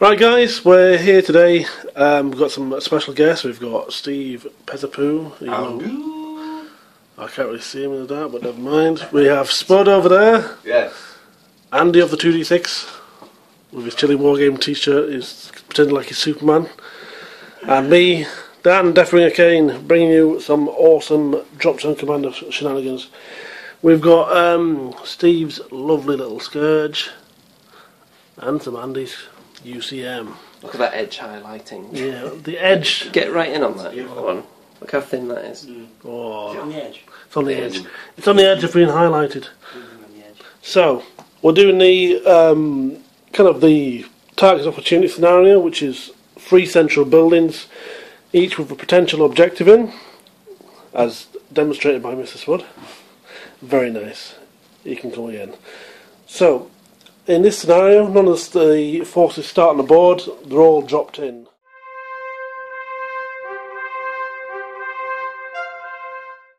Right guys, we're here today. We've got some special guests. We've got Steve Pezzapoo. I can't really see him in the dark, but never mind. We have Spud over there. Yes. Andy of the 2D6 with his Chilling Wargame t-shirt, is pretending like he's Superman. And me, Dan, DeathBringa Cain, bringing you some awesome Dropzone Commander shenanigans. We've got Steve's lovely little Scourge and some Andy's UCM. Look at that edge highlighting. Yeah, the edge. Get right in on that. Come on. Look how thin that is. Oh, Is it on the edge? it's on the edge. It's on the edge of being highlighted. So we're doing the kind of the target opportunity scenario, which is 3 central buildings, each with a potential objective in, as demonstrated by Mr. Spud. Very nice. You can come again. So, in this scenario, none of the forces start on the board, they're all dropped in.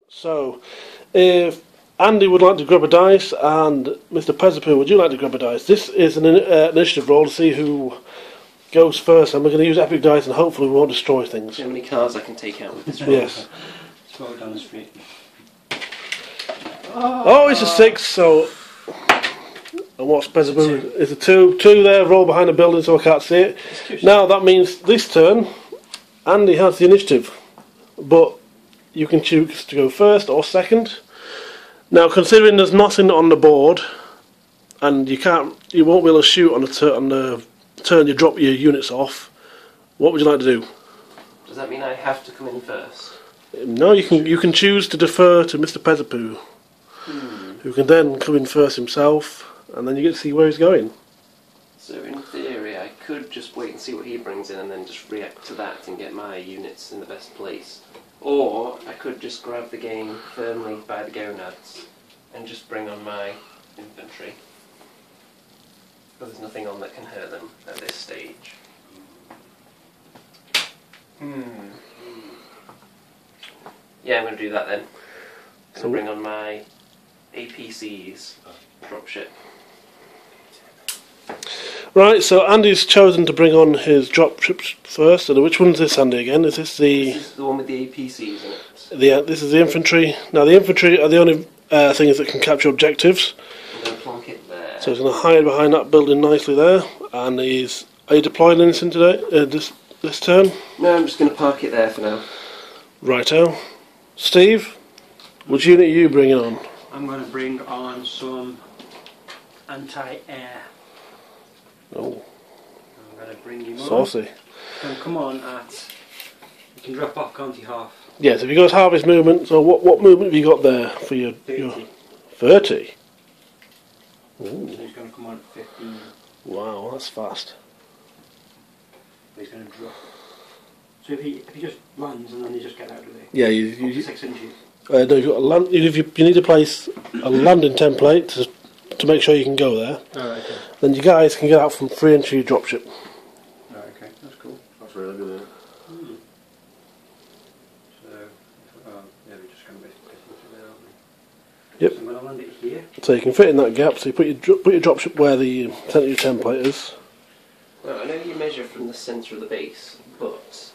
So, if Andy would like to grab a dice, and Mr. Pezzapoo, would you like to grab a dice? This is an initiative roll to see who goes first, and we're going to use epic dice, and hopefully we won't destroy things. See how many cards I can take out with this roll. Yes. Throw it down the street. Oh, it's a 6, so... And what's Pezzapoo? It's a 2. 2 there, roll behind the building so I can't see it. Now that means this turn, Andy has the initiative. But you can choose to go first or second. Now considering there's nothing on the board, and you won't be able to shoot on the turn you drop your units off, what would you like to do? Does that mean I have to come in first? No, you can choose to defer to Mr. Pezzapoo, who can then come in first himself, and then you get to see where he's going. So in theory I could just wait and see what he brings in and then just react to that and get my units in the best place. Or I could just grab the game firmly by the gonads and just bring on my infantry. But there's nothing on that can hurt them at this stage. Yeah, I'm going to do that then. So bring on my APCs dropship. Right, so Andy's chosen to bring on his dropships first. So which one's this, Andy, again? Is this the... This is the one with the APCs in it. This is the infantry. Now the infantry are the only things that can capture objectives. I'm going to plonk it there. So he's going to hide behind that building nicely there. And are you deploying anything today, this turn? No, I'm just going to park it there for now. Righto. Steve, which unit are you bringing on? I'm going to bring on some anti-air. Oh, I'm going to bring you on. saucy. And come on you can drop off, can't you, half? Yes, if you got harvest movement, so what movement have you got there for your 30. 30? So he's going to come on at 15. Wow, that's fast. He's going to drop. So if he just lands and then you just get out of there. Yeah, you 6 inches. no, you've got a land. If you need to place a landing template to make sure you can go there. Alright, okay. Then you guys can get out from 3 into your dropship. Alright, okay, that's cool. That's really good, isn't it? So, yeah, we're just going to basically put it there, aren't we? Yep. So I'm going to land it here. So you can fit in that gap. So you put your dropship where the centre of your template is. Well, I know you measure from the centre of the base, but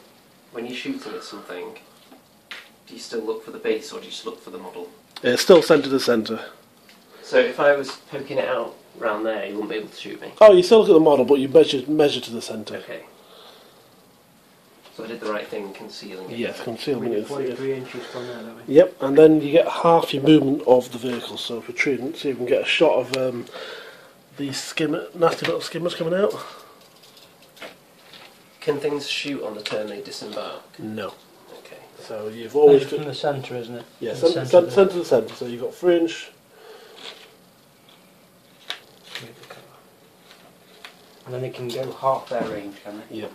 when you're shooting at something, do you still look for the base or do you just look for the model? It's still centre to centre. So if I was poking it out round there, you wouldn't be able to shoot me? Oh, you still look at the model, but you measure to the centre. Okay. So I did the right thing concealing it? Yes, concealment is. 43 inches from there, don't we? Yep, and then you get half your movement of the vehicle. So if you're treating, so you can get a shot of these nasty little skimmers coming out. Can things shoot on the turn they disembark? No. Okay. So you've always From the centre, isn't it? yeah, From the centre to centre. So you've got 3 inch. And then they can go half their range, can they? Yep.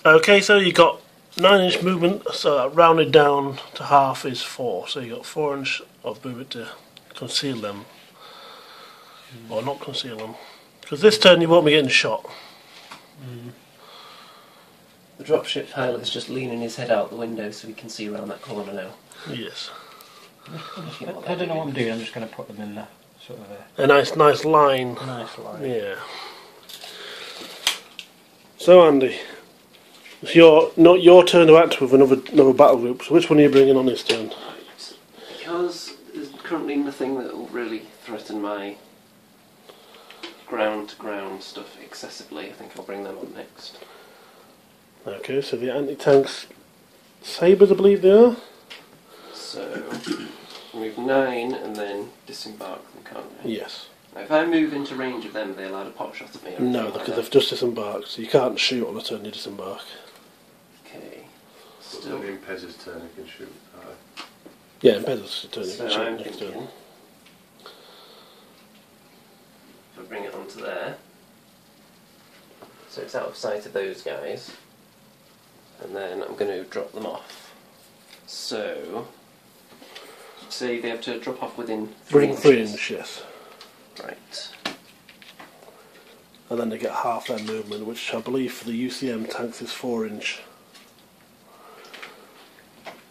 Okay, so you got 9 inch movement. So that rounded down to half is 4. So you got 4 inch of movement to conceal them, or not conceal them, because this turn you won't be getting shot. The dropship pilot's just leaning his head out the window so he can see around that corner now. Yes. I don't know what I'm doing. I'm just going to put them in there. Sort of a nice line. nice line. Yeah. So Andy, it's not your turn to act with another battle group. So which one are you bringing on this turn? Right. Because there's currently nothing that will really threaten my ground-to-ground stuff excessively, I think I'll bring them on next. Okay, so the anti-tanks sabres, I believe they are. So move 9 and then disembark them, can't they? Yes. Now, if I move into range of them, are they allowed a pot shot at me? Or No, anything because like they've just disembarked, so you can't shoot on the turn you disembark. Okay. Still in Pez's turn, he can shoot. Yeah, in Pezzapoo's turn you So can shoot I'm next thinking, turn. if I bring it onto there, so it's out of sight of those guys, and then I'm going to drop them off. So, say they have to drop off within 3 inches. 3 inch, yes. Right. And then they get half their movement, which I believe for the UCM tanks is 4 inch.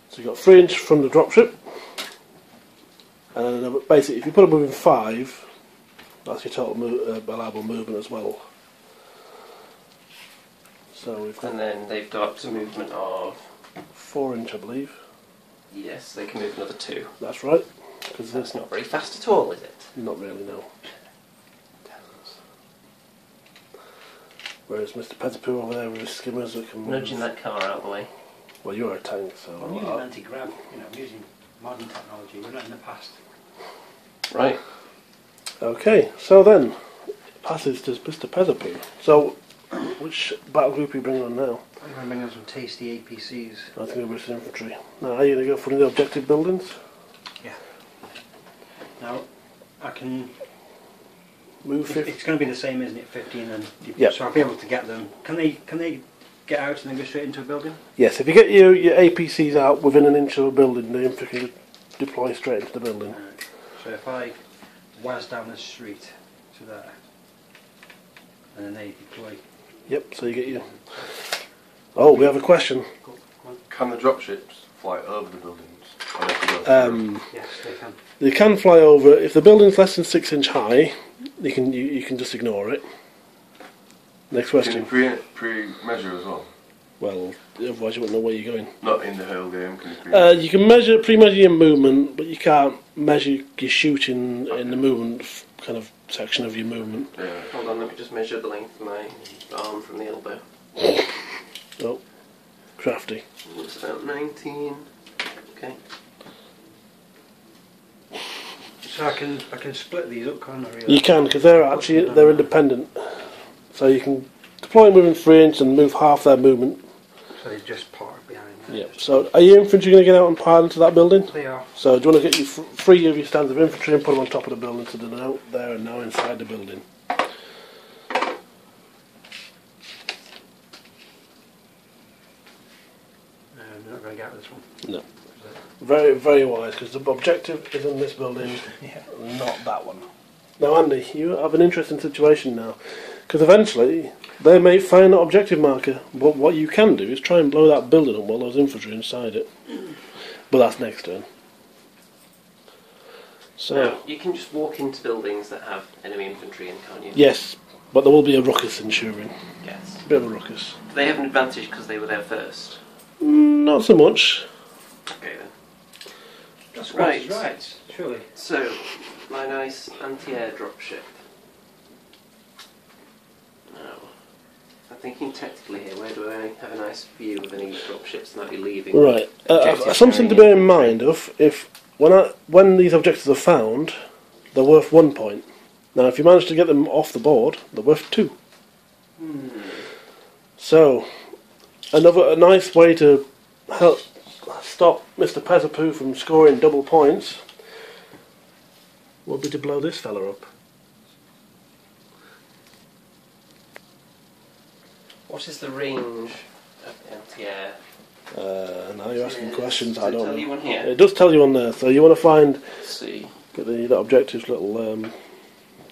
So you've got 3 inch from the dropship, and then another, basically if you put them within 5, that's your total allowable movement as well. So we've got And then they've got a movement of, 4 inch, I believe. yes, they can move another 2. That's right. Because That's not very fast at all, is it? not really, no. Whereas Mr. Pezzapoo over there with his skimmers that can move. Nudging that car out of the way. Well, you're a tank, so. I'm using anti-grav, I'm using modern technology, we're not in the past. Right. Okay, so then passes to Mr. Pezzapoo. So, which battle group are you bringing on now? I'm going to bring on some tasty APCs. I think British infantry. Now, are you going to go for the objective buildings? Yeah. Now, I can... Move 50. It's going to be the same, isn't it? 15 and... Yep. So I'll be able to get them. Can they get out and then go straight into a building? Yes, if you get your APCs out within an inch of a building, the infantry can deploy straight into the building. Right. So if I whiz down the street to there, and then they deploy... Yep, so you get your... Oh, we have a question. Go on. Can the dropships fly over the buildings? Or they can go through? Yes, they can. They can fly over. If the building's less than 6 inch high, you can just ignore it. Next Can question. you pre-measure as well? Well, otherwise you wouldn't know where you're going. Not in the whole game, can you pre-measure? You can pre-measure your movement, but you can't measure your shooting in the movement kind of section of your movement. Yeah. Hold on, let me just measure the length of my arm from the elbow. Oh, crafty. It's about 19. Okay. So I can split these up, can't I? Really? You can, because they're independent. So you can deploy them within 3 inch and move half their movement. So they just park behind there. Yep. So are your infantry going to get out and pile into that building? They are. So do you want to get you 3 of your stands of infantry and put them on top of the building so they're out there and now inside the building? They're not going to get out of this one. No. Very, very wise, because the objective is in this building, Yeah. not that one. Now, Andy, you have an interesting situation now, because eventually they may find that objective marker, but what you can do is try and blow that building up while there's infantry inside it. But that's next turn. So, Now, you can just walk into buildings that have enemy infantry in, can't you? yes, but there will be a ruckus ensuing. Yes. A bit of a ruckus. Do they have an advantage because they were there first? Not so much. Okay then. That's Right. right, surely. So, my nice anti-air dropship. Now, I'm thinking tactically here, where do I have a nice view of any dropships that might be leaving? Right. Objectives Something to carrying bear in mind of, when these objectives are found, they're worth 1 point. Now, if you manage to get them off the board, they're worth 2. So, a nice way to help stop Mr. Pezzapoo from scoring double points would be to blow this fella up. What is the range of anti-air? Now you're asking questions Does I it don't tell know. you on here? It does tell you on there, so you want to find, Let's see. get that objectives little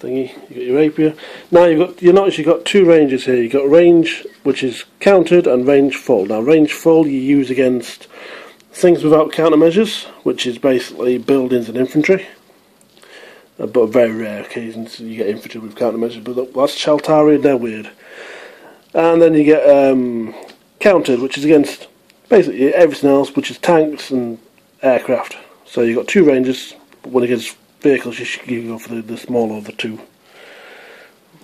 thingy, you got your rapier. Now you notice you've got 2 ranges here. You've got range which is countered and range full. Now range full you use against things without countermeasures, which is basically buildings and infantry. But very rare occasions you get infantry with countermeasures, but that's Shaltari, they're weird. And then you get countered, which is against basically everything else, which is tanks and aircraft. So you've got 2 ranges, but when against vehicles you go for the smaller of the 2.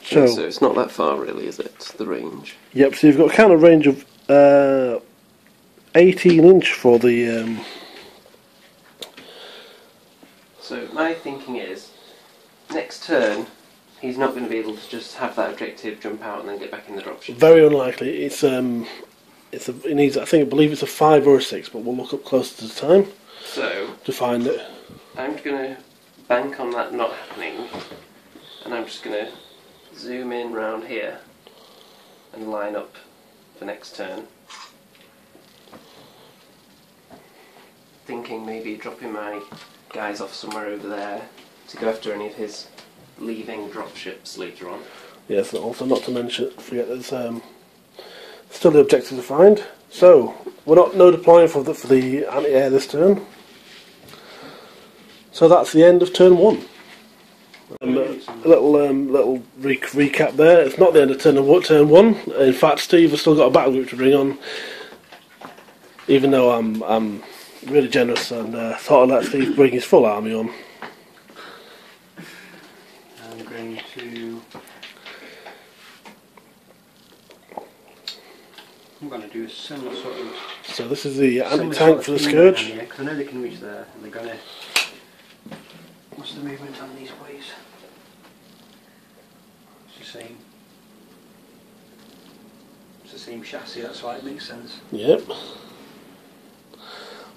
So it's not that far really, is it, the range? Yep, so you've got a counter range of 18 inch for the... So my thinking is, next turn, he's not going to be able to just have that objective, jump out and then get back in the dropship. Very unlikely. It needs, I believe it's a 5 or a 6, but we'll look up closer to the time to find it. I'm going to bank on that not happening, and I'm just going to zoom in round here and line up for next turn. Thinking maybe dropping my guys off somewhere over there to go after any of his leaving dropships later on. Yes, and also not to forget there's still the objective to find. So we're no deploying for the anti-air this turn. So that's the end of turn 1. A little recap there. It's not the end of turn 1. In fact, Steve has still got a battle group to bring on. Even though I'm really generous and thought I'd let Steve bring his full army on. I'm going to do a similar sort of... So this is the anti-tank for the Scourge. Because I know they can reach there, and they're going to... What's the movement on these ways? It's the same. It's the same chassis, that's why it makes sense. Yep.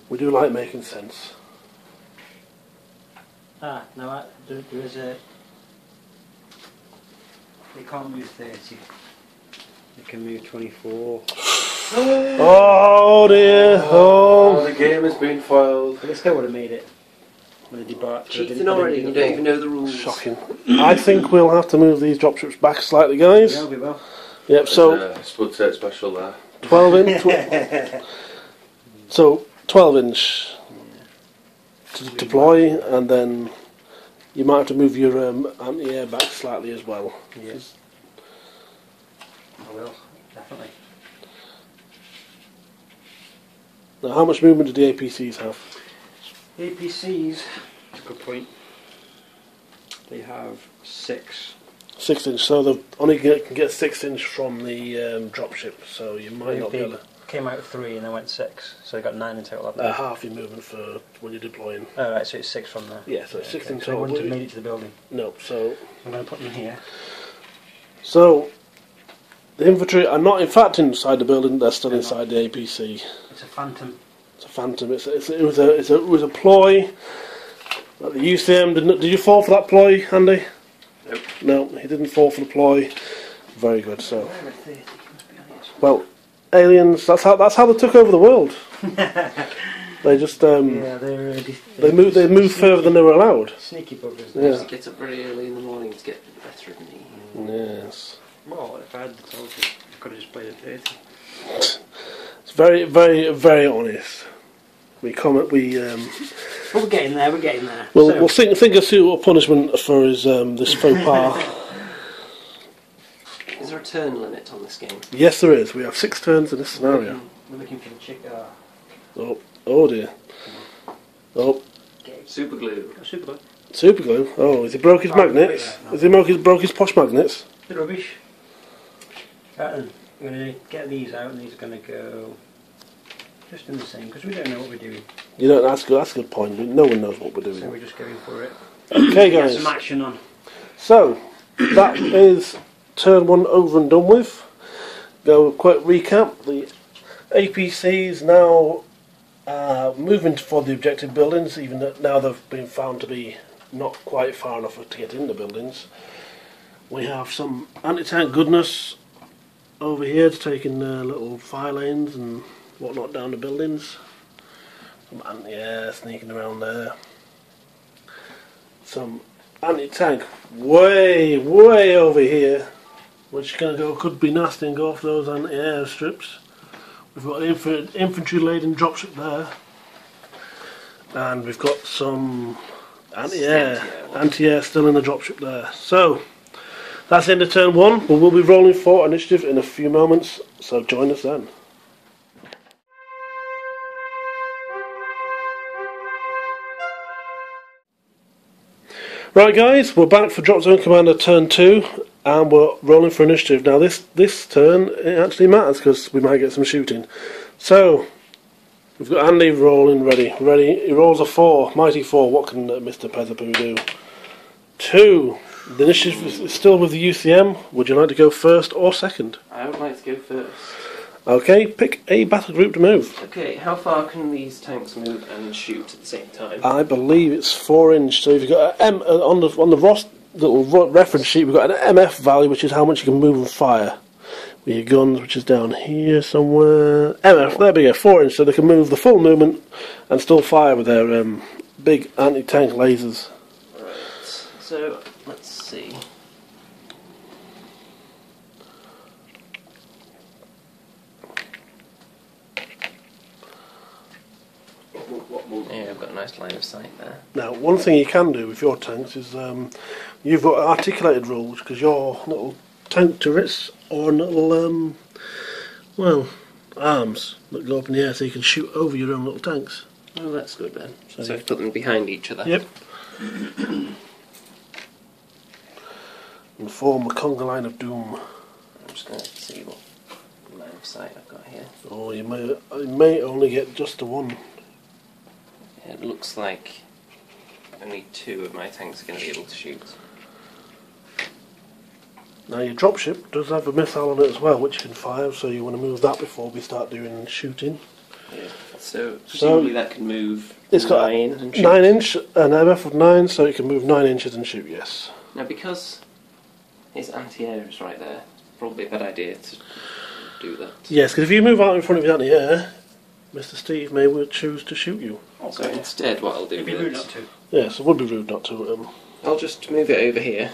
We do like making sense. No, there is a... They can't move 30. They can move 24. Oh dear! Oh, the game has been foiled. But they still would have made it. When they debarked. Cheating already, you don't even know the rules. shocking. I think we'll have to move these dropships back slightly, guys. Yeah, we will. Yep, so... Spud Tate special there. 12 inch. So, 12 inch to deploy, and then you might have to move your anti-air back slightly as well. Yes. I will, definitely. Now, how much movement do the APCs have? APCs, that's a good point. They have 6. 6 inch, so they only can get 6 inch from the dropship, so you might not be able to... Came out 3 and then went 6, so they got 9 in total. half your movement for when you're deploying. Oh right, so it's 6 from there. Yeah, so it's 6 in So they total. wouldn't have made it to the building. No, so... I'm going to put them here. So, the infantry are not in fact inside the building, they're still inside the APC. It's a phantom. It's a phantom. It was a ploy that the UCM did you fall for that ploy, Andy? Nope. No, he didn't fall for the ploy. Very good. So, well, aliens. That's how they took over the world. They just yeah, they moved further than they were allowed. Sneaky buggers. They used to get up very early in the morning to get better at me. Yes. Well, if I had told you, I could have just played at 30. It's very, very, very honest. We comment. But we're getting there. We're getting there. We'll think of suitable punishment for his this faux pas. Is there a turn limit on this game? Yes, there is. We have 6 turns in this scenario. We're looking for the chick. Oh dear. Oh, Super glue. Super glue. super glue. Oh, has he broke his magnets? Has he broke his posh magnets? The rubbish. Right then, we're going to get these out, and these are going to go just in the same, because we don't know what we're doing. You know, that's a good point. No one knows what we're doing. So we're just going for it. Okay, Get guys. some action on. So that is turn 1 over and done with. Go quick recap. The APCs now moving for the objective buildings, even though now they've been found to be not quite far enough to get in the buildings. We have some anti-tank goodness over here to taking little fire lanes and whatnot down the buildings. Some anti-air sneaking around there. Some anti-tank way over here, which could be nasty and go off those anti-air strips. We've got an infantry laden dropship there, and we've got some anti-air still in the dropship there. So That's the end of turn 1, but we'll be rolling for initiative in a few moments, so join us then. Right guys, we're back for Dropzone Commander turn 2, and we're rolling for initiative. Now this turn, it actually matters because we might get some shooting. So, we've got Andy rolling ready. He rolls a 4, mighty 4, what can Mr. Pezzapoo do? 2, the initiative is still with the UCM. Would you like to go first or second? I would like to go first. Okay, pick a battle group to move. Okay, how far can these tanks move and shoot at the same time? I believe it's 4 inch. So if you've got an M on the little reference sheet, we've got an MF value, which is how much you can move and fire. With your guns, which is down here somewhere. MF, there we go, 4 inch, so they can move the full movement and still fire with their big anti-tank lasers. Right. So let's see. Yeah, I've got a nice line of sight there. Now, one thing you can do with your tanks is you've got articulated rules because your little tank turrets or little arms that go up in the air, so you can shoot over your own little tanks. Oh, that's good then. So I've put them behind each other. Yep. And form a conga line of doom. I'm just going to see what line of sight I've got here. Oh, you may only get just the one. It looks like only 2 of my tanks are going to be able to shoot. Now your dropship does have a missile on it as well, which you can fire, so you want to move that before we start doing shooting. Yeah. So presumably that can move. It's got 9 and shoot. 9 inch, an MF of 9, so it can move 9 inches and shoot. Yes. Now because his anti-air is right there, probably a bad idea to do that. Yes, because if you move out in front of you out in the air, Mr. Steve may choose to shoot you. So instead, what I'll do It'd be rude is not to. Yes, it would be rude not to. I'll just move it over here,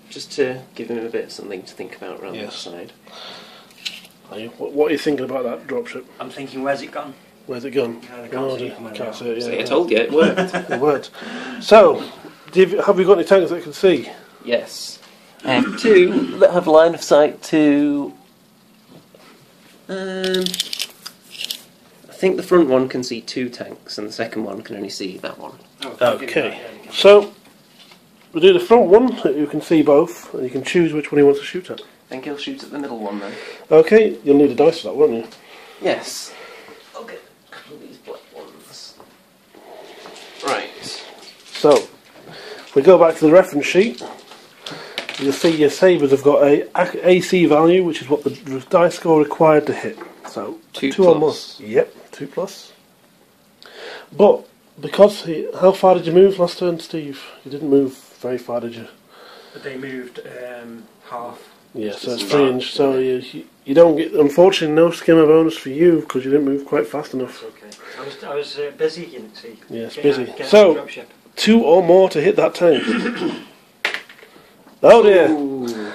just to give him a bit of something to think about around that side. What are you thinking about that dropship? I'm thinking, where's it gone? Where's it gone? I can't see it from where Can't they see it. See, Yeah, I told you, it worked. it worked. So, have we got any tanks that can see? Yes. I have 2 that have line of sight to... I think the front one can see 2 tanks, and the second one can only see that one. Okay. So, we'll do the front one, so you can see both, and you can choose which one you want to shoot at. I think he'll shoot at the middle one then. Okay, you'll need a dice for that, won't you? Yes. I'll get a couple of these black ones. Right. So, if we go back to the reference sheet, you'll see your sabres have got a AC value, which is what the dice score required to hit. So, 2 or more. Yep, 2 plus. But, because how far did you move last turn, Steve? You didn't move very far, did you? But they moved half. Yeah, so it's 3 inch. So you don't get, unfortunately, no skimmer bonus for you because you didn't move quite fast enough. Okay. I was busy, you didn't see. Yes, busy. So, 2 or more to hit that tank. Oh dear. Ooh.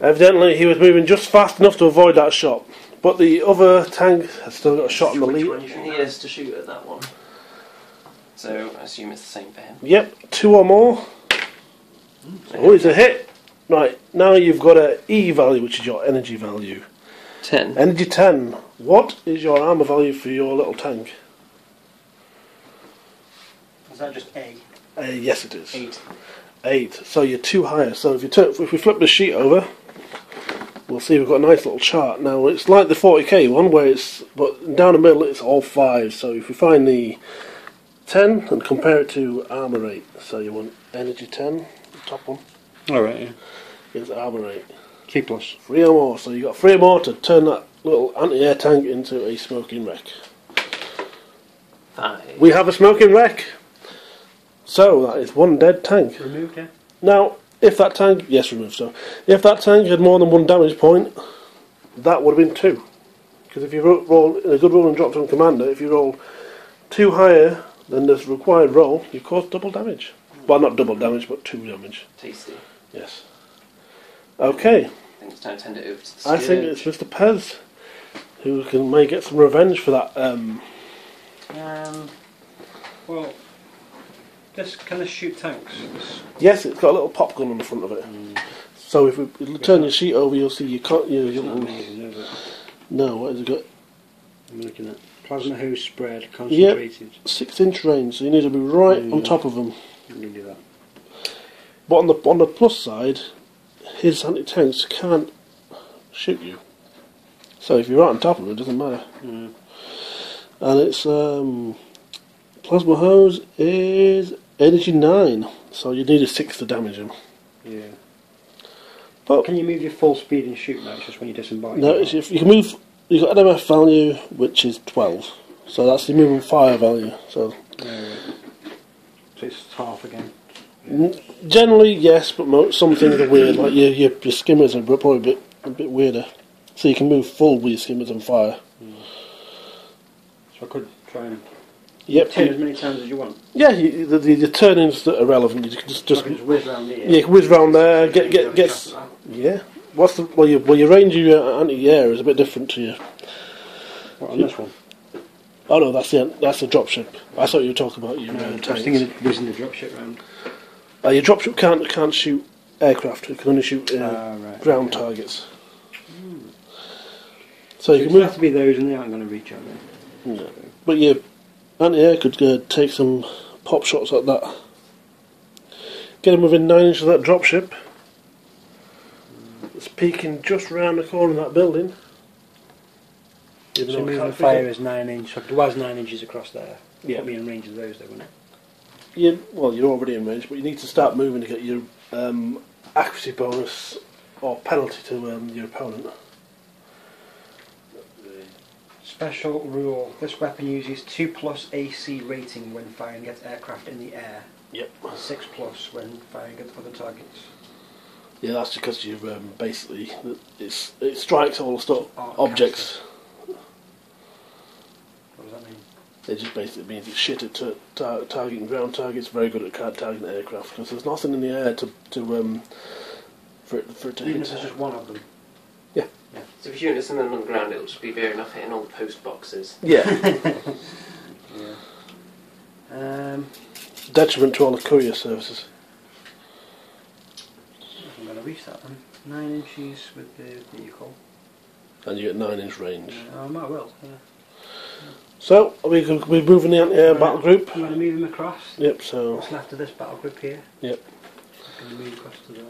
Evidently, he was moving just fast enough to avoid that shot. But the other tank has still got a shot on the lead. He is to shoot at that one. So I assume it's the same for him. Yep, 2 or more. Oh, it's a hit. Right, now you've got a E value, which is your energy value. 10. Energy 10. What is your armour value for your little tank? Is that just A? Yes, it is. 8. 8. So you're 2 higher. So if we flip the sheet over, we'll see we've got a nice little chart. Now it's like the 40k one, but down the middle it's all 5. So if we find the 10 and compare it to armour rate, so you want energy 10, the top one. Alright, yeah. It's armour rate. Key plus. 3 or more. So you've got 3 or more to turn that little anti-air tank into a smoking wreck. 5. We have a smoking wreck. So that is 1 dead tank. Removed, yeah? Now, if that tank... Yes, removed. So, if that tank had more than 1 damage point, that would have been 2. Because if you roll in a good roll and Dropzone Commander, if you roll 2 higher than the required roll, you cause double damage. Well, not double damage, but 2 damage. Tasty. Yes. Okay. I think it's time to hand it over to the I Scourge. think it's Mr. Pez who may get some revenge for that. Well, this can this shoot tanks? Yes, it's got a little pop gun on the front of it. So if you turn your sheet over, you'll see you can't. It's not amazing, is it? No, what has it got? I'm looking at plasma hose spread concentrated. 6-inch range, so you need to be right on top of them. I'm going to do that. But on the plus side, his anti-tanks can't shoot you. So if you're right on top of it, it doesn't matter. Mm. And its plasma hose is energy 9, so you need a 6 to damage him. Yeah. But Can you move your full speed and shoot now? It's just when you disembark. no, if you can move. You've got NMF value, which is 12, so that's the moving fire value. So So it's half again. generally yes, but some things are weird. Like your skimmers are probably a bit weirder. So you can move full with your skimmers and fire. So I could try and Yep. turn as many times as you want. Yeah, the turn-ins that are relevant. You can just I can just whiz round here. yeah, whiz round there. Get yeah. What's the your range of your anti-air is a bit different to you. What, on this one? Oh no, that's the dropship. I thought you were talking about your I was tanks. thinking of whizzing the dropship round. Your dropship can't shoot aircraft. It can only shoot Right, ground okay. targets. So So you it can move. have to be those, and they aren't going to reach out there. Yeah. But your anti-air could take some pop shots like that. Get him within 9 inches of that dropship. It's peeking just round the corner of that building. Even So though I moving can't the fire figure- is 9 inches. So if it was 9 inches across there, Yeah. put me in range of those, though, wouldn't it? You're already in range, but you need to start moving to get your accuracy bonus or penalty to your opponent. Special rule: this weapon uses 2+ AC rating when firing at aircraft in the air, Yep. and 6+ when firing at other targets. Yeah, that's because you basically it strikes all the Arc objects. What does that mean? It just basically means it's shit at targeting ground targets, very good at targeting aircraft, because there's nothing in the air for it to Even hit. if there's just one of them. Yeah. So if you're shooting something on the ground, it'll just be fair enough hitting all the post boxes. Yeah. Yeah. Detriment to all the courier services. I'm going to reach that one. 9 inches with the vehicle. And you get 9-inch range. I might well. Yeah. So, we're moving the anti-air battle group. You want to move them across? Yep, so, What's left of this battle group here? yep. I'm going to move across to there.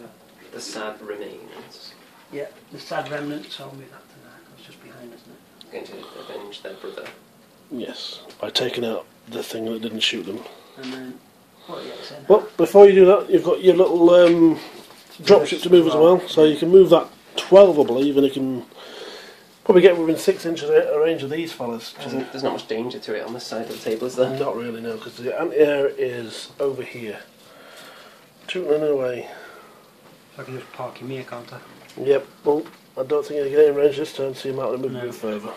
The sad remains. Yeah, the sad remnant, so I'll move that to there. That's just behind, isn't it? Going to avenge their brother. Yes, by taking out the thing that didn't shoot them. And then, what are you saying? Well, before you do that, you've got your little dropship to move as well. So you can move that 12, I believe, and you can probably get within 6 inches of range of these fellas. There's not much danger to it on this side of the table, is there? Not really, no, because the anti-air is over here. Tooting away. So I can just park him here, can't I? Yep, well, I don't think you can get in range this turn, so you might want to move a bit further.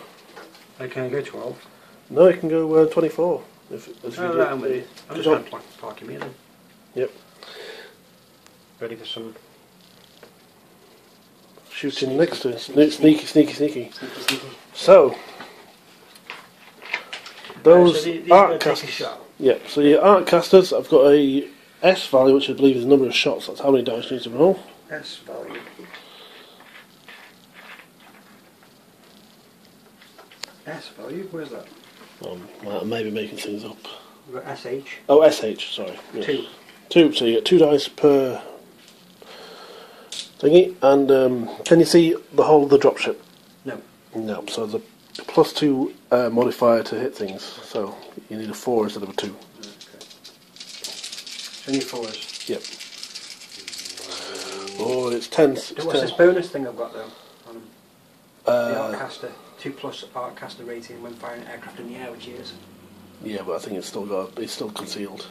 Can I go 12? No, you can go 24. If you do. Right, I'm with you. I'm just going to park him here then. Yep. Ready for some... Shooting next to it. Sneaky. Sneaky. So, those these arc are take a casters. shot. Yep, so your arc casters, I've got a S value, which I believe is the number of shots. That's how many dice you need to roll. S value. S value? Where's that? I may be making things up. We've got SH. Oh, SH, sorry. Yes. 2. 2, so you get 2 dice per thingy. And can you see the whole of the dropship? No. No, so the +2 modifier to hit things. So you need a 4 instead of a 2. Okay. So you need 4s. Yep. Oh, it's tense. It's What's tense. this bonus thing I've got though? On them? The arc Uh, caster. 2+ arc caster rating when firing at aircraft in the air, which is. yeah, but I think it's still concealed.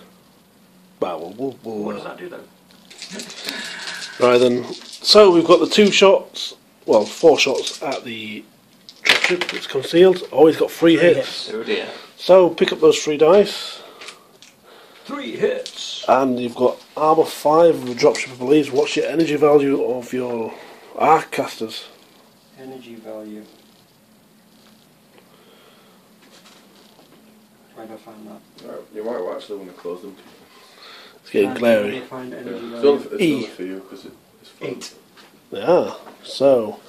Well, we'll What does that do though? right then. So we've got the 2 shots, well, 4 shots at the dropship. It's concealed. Always got 3 hits. Oh dear. So pick up those 3 dice, 3 hits! and you've got armor 5 of the dropship, I believe. What's your energy value of your arc casters? Energy value. Where do I find that? You might actually want to close them. getting glary. Find Yeah. energy It's value. only E. for you because it's fun. 8. Yeah. So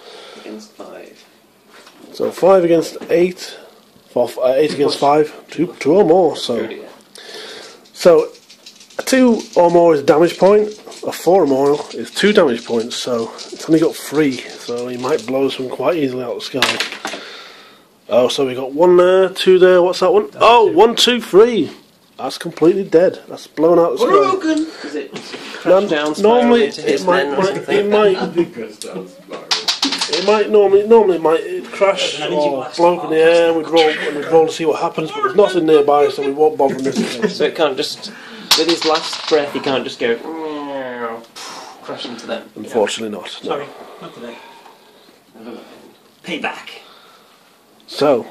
Against 5. 5 against 8. 8 against 5. Two or more. So Good, yeah. So, a 2 or more is a damage point, a 4 or more is 2 damage points, so it's only got 3, so he might blow this one quite easily out of the sky. Oh, so we got 1 there, 2 there, what's that one? Oh, 1, 2, 3! That's completely dead. That's blown out of the sky. Broken! Does it crash down, spiral Normally, into his it might, men or something? it might normally it might crash or blow up in the air, and we'd roll to see what happens, but there's nothing nearby, so we won't bother in this case. So it can't just, with his last breath, he can't just go crash into them. Unfortunately not. No. Sorry, not today. Payback. So,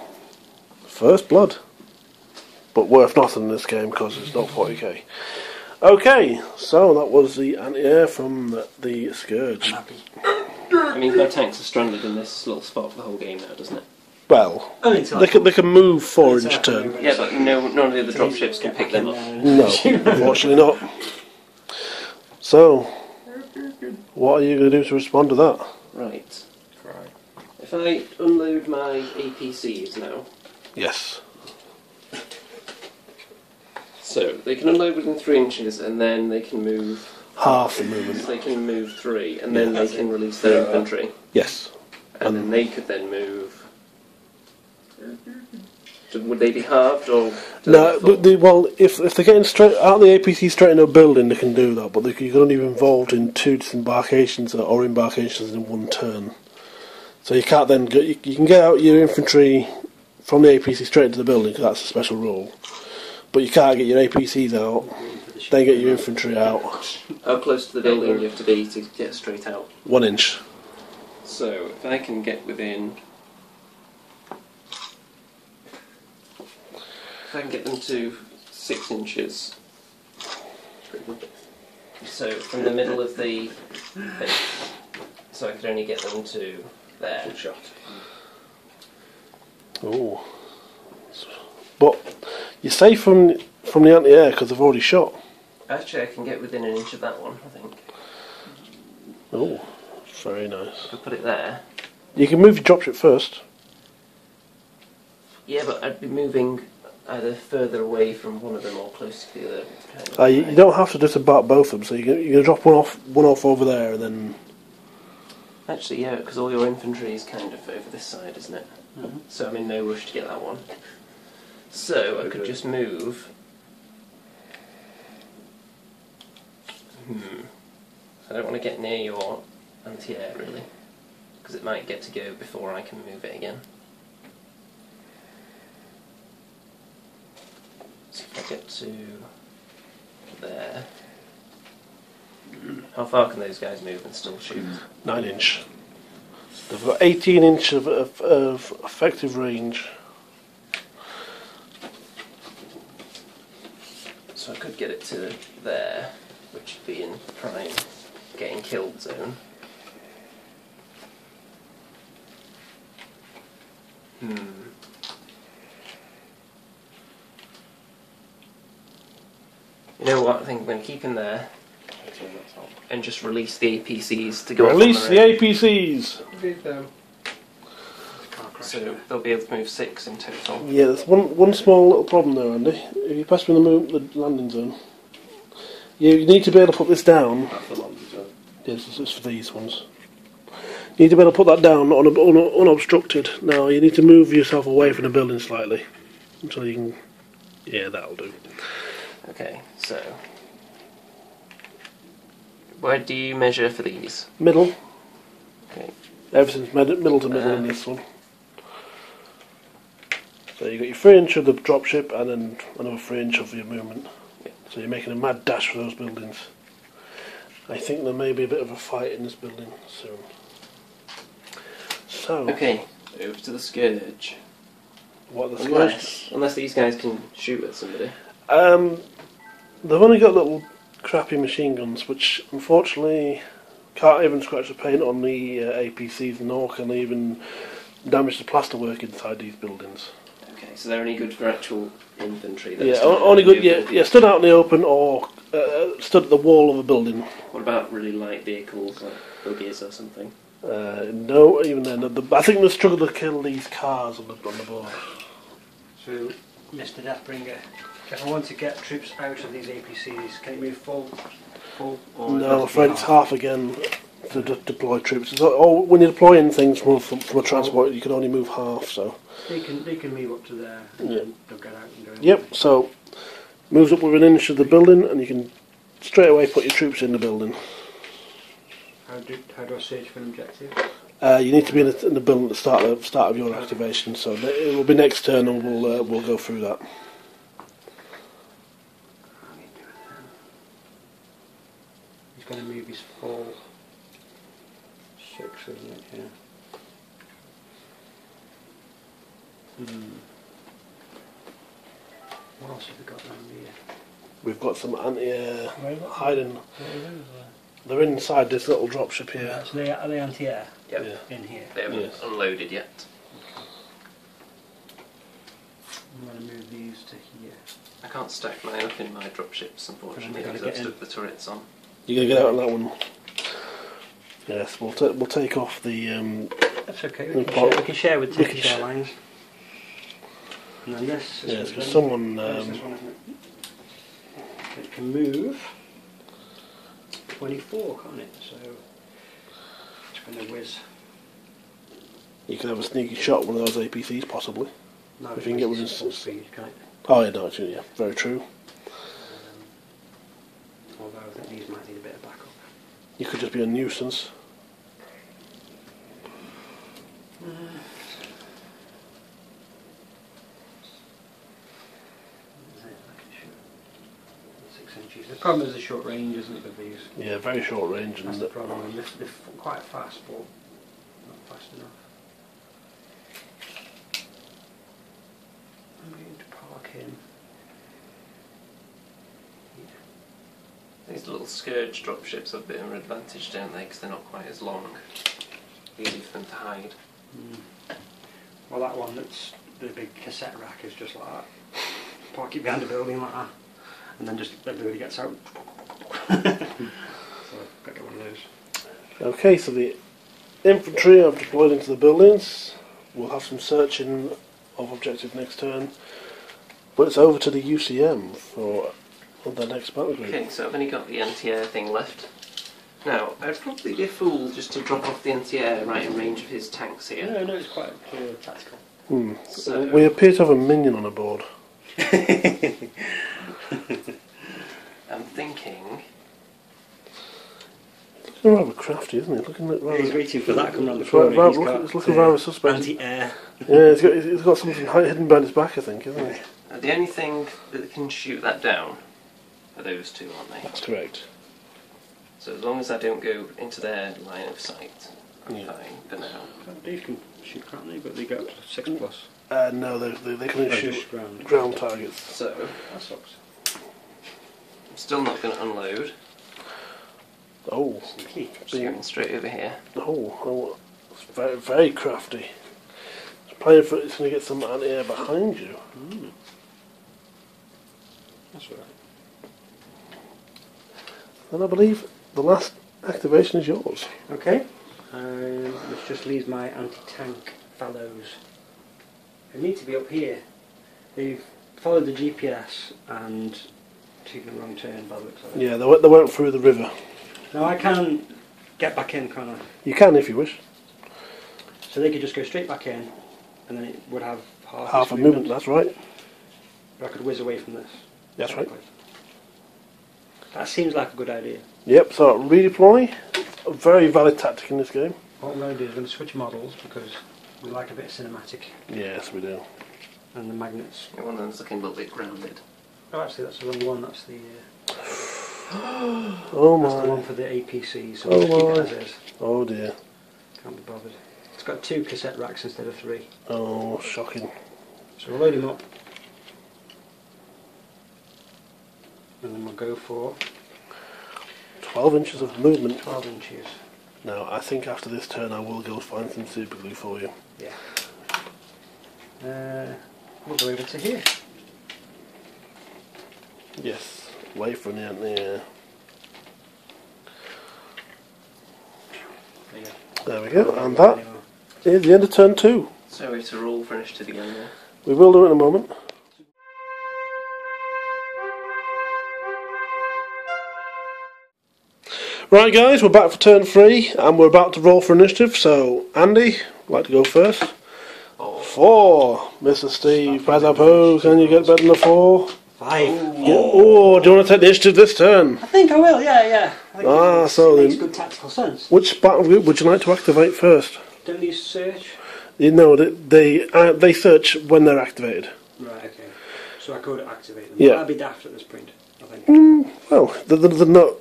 first blood. But worth nothing in this game because it's not 40k. Okay, so that was the anti-air from the Scourge. Happy. I mean, my tanks are stranded in this little spot for the whole game now, doesn't it? Well, Only until they can move 4 inch turn. Yeah, but none of the other dropships can pick them up. No, unfortunately not. So, what are you going to do to respond to that? Right. If I unload my APCs now, Yes. so they can unload within 3 inches, and then they can move. Half the movement. They can move 3, and then they can release their infantry, Yes. and then they could then move. Would they be halved or? No, but if they're getting straight out of the APC straight into a building, they can do that. But you're going to be involved in 2 disembarkations or embarkations in 1 turn. So you can't then you can get out your infantry from the APC straight into the building because that's a special rule. But you can't get your APCs out, then get your infantry out. How close to the building you have to be to get straight out? 1 inch. So if I can get within, if I can get them to 6 inches. So from the middle of the thing, so I could only get them to there. Shot. Oh. But you're safe from the anti-air because they've already shot. Actually, I can get within 1 inch of that one, I think. Oh, very nice. I could put it there. You can move your dropship first. Yeah, but I'd be moving either further away from one of them or closer to the other. Kind of You don't have to disembark both of them, so you're going to drop one off over there, and then. Actually, yeah, because all your infantry is kind of over this side, isn't it? Mm-hmm. So I'm in no rush to get that one. So I could just move. I don't want to get near your anti-air really, because it might get to go before I can move it again. So if I get to there, how far can those guys move and still shoot? 9 inch. They've got 18 inch of effective range. So I could get it to there, which would be in prime getting killed zone. You know what? I think I'm going to keep him there and just release the APCs to go. Release the APCs. So they'll be able to move 6 in total. Yeah, there's one small little problem there, Andy. If you pass me the landing zone, you need to be able to put this down. Yes, it's for these ones. You need to be able to put that down unobstructed. Now you need to move yourself away from the building slightly until you can. Yeah, that'll do. Okay, so where do you measure for these? Middle. Okay. Everything's middle to middle in this one. So you got your 3 inch of the dropship and then another 3 inch of your movement. Yeah. So you're making a mad dash for those buildings. I think there may be a bit of a fight in this building soon. So, Okay, over to the Scourge. what are the Scourge? Unless these guys can shoot at somebody. They've only got little crappy machine guns, which unfortunately can't even scratch the paint on the APCs, nor can they even damage the plasterwork inside these buildings. Okay, so they're only good for actual infantry. Yeah, only good. Yeah, stood out in the open or stood at the wall of a building. What about really light vehicles like buggies or something? No, even then. I think they struggle to kill these cars on the board. So, Mr. DeathBringa, if I want to get troops out of these APCs, can it move full? Or No, I'm afraid it's half again to deploy troops. When you're deploying things from a transport, you can only move half. So they can move up to there, and then they'll get out and go. Yep. So moves up with an inch of the building, and you can straight away put your troops in the building. How do I search for an objective? You need to be in the building at the start of your activation. So it will be next turn, and we'll go through that. He's going to move his full 6, isn't it? Yeah. What else have we got around here? We've got some anti-air hiding. They're inside this little dropship here. Yeah, so are they anti-air? Yep. In here. They haven't unloaded yet. I'm going to move these to here. I can't stack mine up in my dropships, unfortunately, because I've stuck the turrets on. You're going to get out on that one? Yes, we'll take off the... That's okay, we can share with Turkish Airlines. And then this is yes, because someone... this one, isn't it? It can move 24, can't it? So it's going to whiz. You can have a sneaky shot at one of those APCs, possibly. No, if you can get within speed, can't it? Oh yeah, no, actually, yeah, very true. Although I think these might need a bit of backup. You could just be a nuisance. The problem is the short range, isn't it, with these? Yeah, very short range. That's the problem. And they're quite fast, but not fast enough. I'm going to park in. Yeah. These little Scourge dropships have a bit of an advantage, don't they? Because they're not quite as long. Easy for them to hide. Well, that one that's the big cassette rack is just like that. Park it behind a building like that. And then just everybody gets out. So I've got to get one of those. Okay, so the infantry have deployed into the buildings. We'll have some searching of objective next turn. But it's over to the UCM for the next battle group. Okay, so I've only got the anti-air thing left. Now, I'd probably be a fool just to drop off the anti-air right in range of his tanks here. No, it's quite tactical. So we appear to have a minion on a board. I'm thinking... It's looking rather crafty, isn't it? He's waiting for that to come round the corner. It's looking rather suspect. Anti-air. Yeah, it's got something hidden behind his back, I think, isn't it? The only thing that can shoot that down are those two, aren't they? That's correct. So as long as I don't go into their line of sight, I'm fine for now. These can shoot, can't they? But they go up to 6+. No, they can only shoot ground. ground targets. So, That sucks. I'm still not going to unload. Oh. Just going straight over here. Oh, it's very, very crafty. It's playing for it's going to get some anti-air behind you. That's right. And I believe the last activation is yours. Okay. Which just leaves my anti-tank fellows. They need to be up here. They've followed the GPS and taken the wrong turn by the looks of it. Yeah, they went through the river. Now I can get back in, can't I? You can if you wish. So they could just go straight back in, and then it would have Half a movement, that's right. But I could whiz away from this. That's right. That seems like a good idea. Yep, so redeploy. A very valid tactic in this game. What I'm going to do is I'm going to switch models because we like a bit of cinematic. Yes, we do. And the magnets. One of them's looking a little bit grounded. Oh, actually, that's the wrong one. That's the. Oh my. That's the one for the APC. So Oh we'll keep my. it as is. Oh dear. Can't be bothered. It's got 2 cassette racks instead of 3. Oh, shocking. So we'll load him up. And then we'll go for 12 inches of movement. 12 inches. Now, I think after this turn I will go find some super glue for you. Yeah. we'll go over to here. Yes, away from the anti-air. There we go, and that is the end of turn 2. So we have to roll for initiative again there. We will do it in a moment. Right guys, we're back for turn 3 and we're about to roll for initiative, so Andy, would like to go first. 4. Mr. Steve, Pezzapoo, can you get better than a 4? 5. Yeah. Oh, do you want to take the initiative this turn? I think I will, yeah. I think so it makes then, good tactical sense. which battle group would you like to activate first? Don't these search? You know, they search when they're activated. Right, okay. So I could activate them. Yeah. That'd be daft at this point, I think. Well, they're not.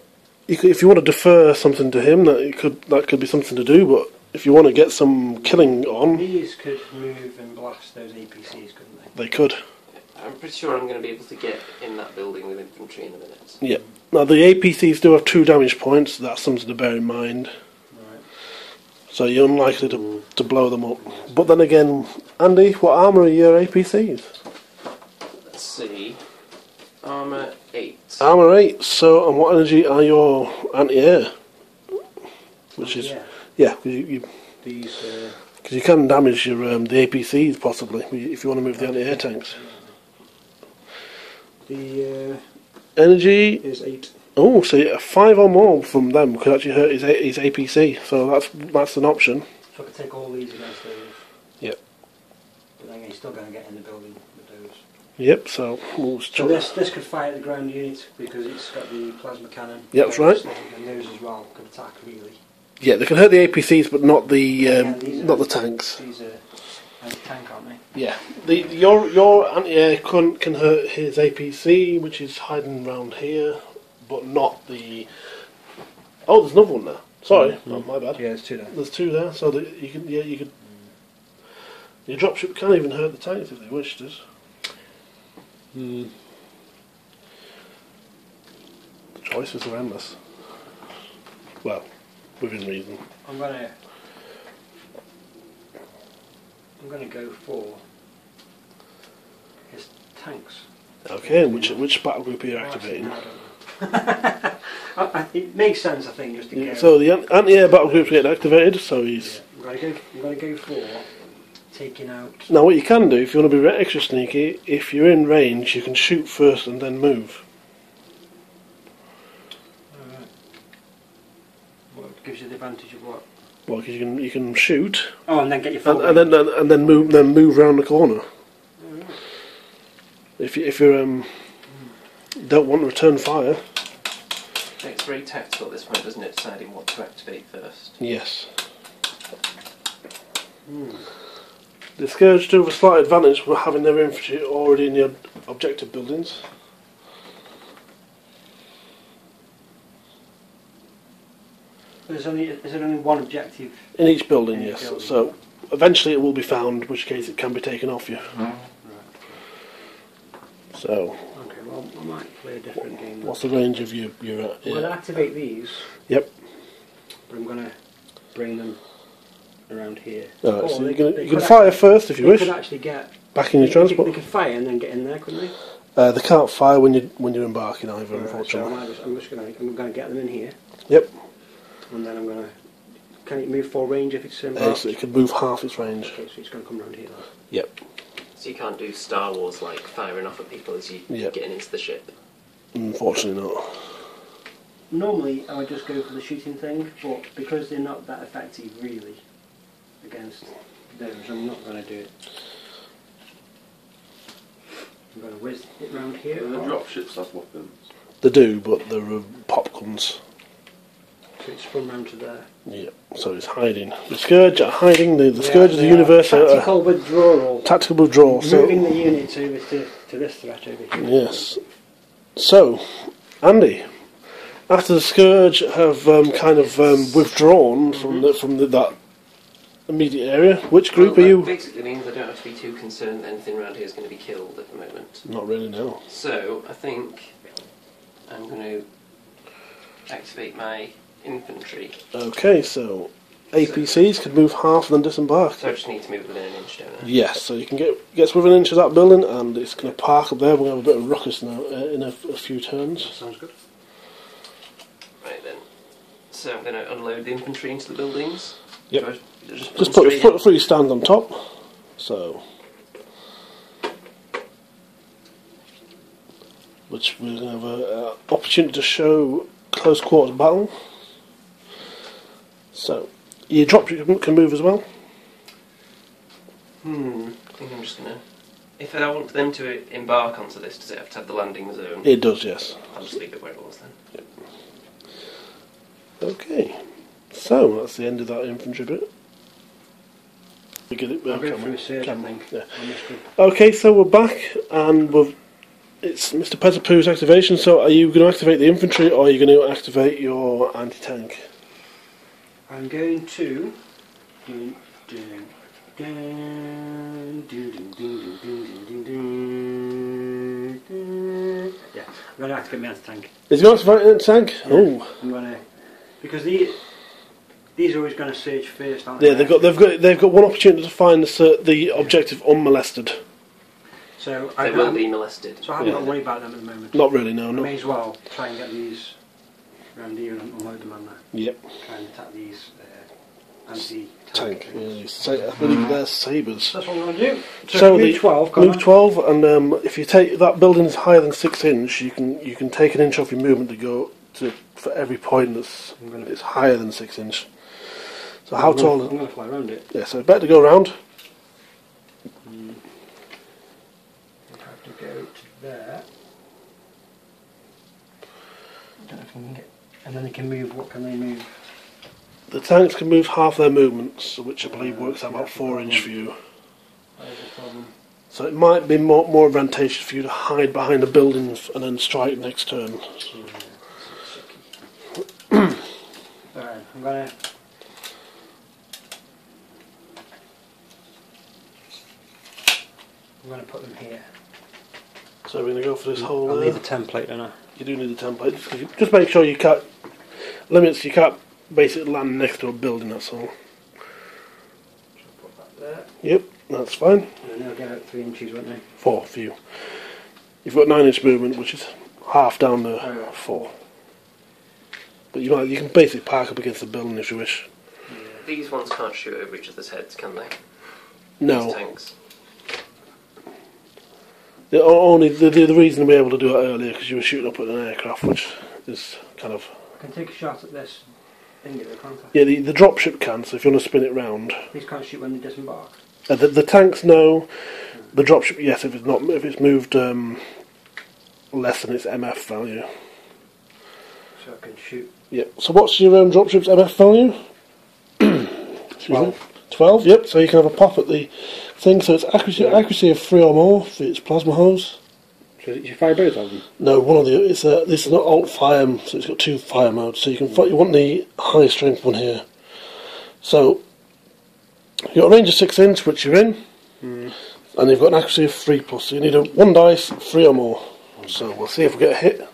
If you want to defer something to him, that could be something to do. But if you want to get some killing on, These could move and blast those APCs, couldn't they? they could. I'm pretty sure I'm going to be able to get in that building with infantry in a minute. Yeah. Now the APCs do have 2 damage points. That's something to bear in mind. Right. So you're unlikely to blow them up. But then again, Andy, what armour are your APCs? Let's see. Armour 8. Armour 8. So, and what energy are your anti-air? Which is yeah, because These. you can damage your the APCs possibly if you want to move the anti-air tanks. The Energy. is 8. Oh, so 5 or more from them could actually hurt his APC. So that's an option. So I could take all these against those. Yep. But then you're still going to get in the building with those. Yep. So we'll So this could fire at the ground unit because it's got the plasma cannon. Yep, that's right. And those as well could attack really. Yeah, they can hurt the APCs, but not the These the tanks. These are anti-tank, aren't they? Yeah, your anti-air can hurt his APC, which is hiding around here, but not the. Oh, there's another one there. Sorry, oh, my bad. Yeah, there's 2 there. There's 2 there, so that you can you could. Your dropship can even hurt the tanks if they wished it. The choices are endless. Well, within reason. I'm gonna go for his tanks. Okay, and which battle group are you activating? It makes sense, I think, just to Yeah, go. so the anti-air battle group's getting activated, so he's... Yeah, I'm gonna go for taking out. Now what you can do, if you want to be extra sneaky, if you're in range, you can shoot first and then move. What gives you the advantage of what? Well, because you can shoot, Oh, and then get your full and then move around the corner. If you don't want to return fire. It's very tactical at this point, doesn't it? Deciding what to activate first. Yes. The Scourge do have a slight advantage for having their infantry already in the objective buildings. Is there only one objective? In each building, In each yes. building. So eventually it will be found, in which case it can be taken off you. Right. So, Okay, well, I might play a different game. what's the range of your We'll activate these, Yep. but I'm going to bring them around here. Alright, Or so they you can could fire first if you They wish. could actually get. Back in your They transport. could fire and then get in there, couldn't they? They can't fire when you're embarking either, So unfortunately. I'm going to get them in here, Yep. and then I'm going to. Can it move full range if it's in? So it could move half its range. Okay, so it's going to come around here. Then. Yep. So you can't do Star Wars like firing off at people as you Yeah. getting into the ship. Unfortunately not. Normally, I would just go for the shooting thing, but because they're not that effective, really, against those, I'm not going to do it. I'm going to whiz it round here. The dropships have weapons. They do, but they're popguns. So it's spun round to there. Yep. So it's hiding. The Scourge are hiding. The Scourge of the universe are Tactical withdrawal. tactical withdrawal. So Moving the units over to this threat over here. yes. So, Andy, after the Scourge have withdrawn from that immediate area, which group Well, are that you? basically means I don't have to be too concerned that anything around here is going to be killed at the moment. Not really, no. So I think I'm going to activate my infantry. Okay, so APCs can move half and then disembark. So I just need to move within an inch, don't I? Yes, so you can get within an inch of that building, and it's going to park up there. We're going to have a bit of ruckus now in a few turns. Sounds good. Right then. So I'm going to unload the infantry into the buildings. Yep. Just put 3 stands on top. So, which we're going to have an opportunity to show close quarters battle. So, your dropship can move as well. I think I'm just going to... If I want them to embark onto this, does it have to have the landing zone? It does, yes. I'll just leave it where it was then. Yep. Okay, so that's the end of that infantry bit. We get it. I'll go through a search, I think. Yeah. On this group. Okay, so we're back, and it's Mr. Pezzapoo's activation. So, are you going to activate the infantry, or are you going to activate your anti-tank? I'm going to... Yeah, I'm going to activate my anti-tank. Is he going to activate the tank? Yeah. Oh, I'm going to... Because these are always going to search first, aren't they? yeah. They've got one opportunity to find the objective unmolested. So They will be molested. So I haven't got to worry about them at the moment. Not really, no. I No. may as well try and get these around here and unload them on there. Yep. Try and attack these anti-tank Tank. things. Yeah, I believe they're sabres. That's what I'm going to do. So move 12, can't move I? 12, and if you take that building's higher than 6 inch, you can take an inch off your movement to go to for every point it's higher than 6 inch. So how tall? I'm going to fly around it. Yeah, so it's better to go around. I have to go to there. I don't know if I can get. And then they can move. What can they move? The tanks can move half their movements, which I believe works out about 4 inch for you. That is a problem. So it might be more advantageous for you to hide behind the buildings and then strike next turn. Alright, I'm going to. I'm going to put them here. So we're going to go for this hole I'll there. need the template, don't I? You do need a template. Just make sure you can't limits. You can't basically land next to a building. That's all. So I'll put that there. Yep, that's fine. And then they'll get out 3 inches, won't they? 4 for you. You've got 9 inch movement, which is half down to Oh, yeah. 4. But you can basically park up against the building if you wish. These ones can't shoot over each other's heads, can they? No. These tanks. Only the reason we were able to do it earlier because you were shooting up at an aircraft, which is kind of. I can take a shot at this thing, can't I? Yeah, the dropship can. So if you want to spin it round, These can't shoot when they disembark. the tanks no. The dropship yes if it's moved less than its MF value. So I can shoot. Yeah. So what's your dropship's MF value? 12. 12. Yep. So you can have a pop at the thing. So it's accuracy of 3 or more for its plasma hose. So you fire both of them? No, one of the this is an alt fire, so it's got 2 fire modes. So you want the high strength one here. So you've got a range of 6 inch, which you're in, and you've got an accuracy of 3+. So you need 1 dice, 3 or more. So we'll see if we get a hit.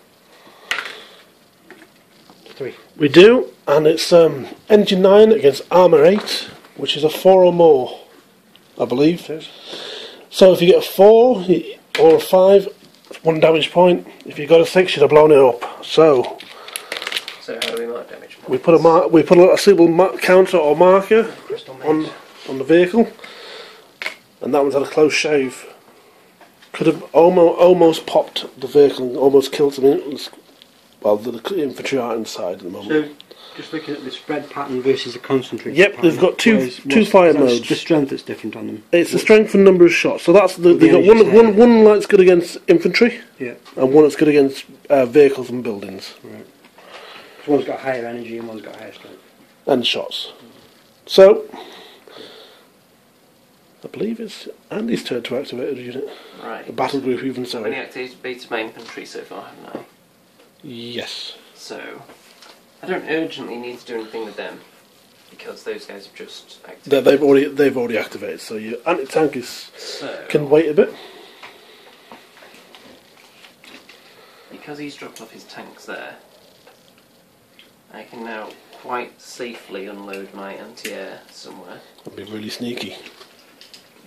3. We do, and it's engine 9 against armour 8, which is a 4 or more, I believe. So if you get a 4 or a 5, it's 1 damage point. If you got a 6, you'd have blown it up. So So how do we mark damage points? we put a suitable counter or marker Crystal on the vehicle, and that one's had a close shave. Could have almost popped the vehicle and almost killed some. Well, the infantry are inside at the moment. So, just looking at the spread pattern versus the concentrate Yep, pattern. they've got two what's fire that's modes. The strength that's different on them. It's the strength and number of shots. So that's they got energy one light's good against infantry, Yeah. and one that's good against vehicles and buildings Right. So one's got higher energy and one's got higher strength. and shots. So I believe it's Andy's turn to activate a unit. Right. The battle group, even so. I've only activated my infantry so far, haven't I? Yes. So, I don't urgently need to do anything with them, because those guys have just activated. They've already activated. So your anti-tank So, can wait a bit. because he's dropped off his tanks there, I can now quite safely unload my anti-air somewhere. That'd be really sneaky.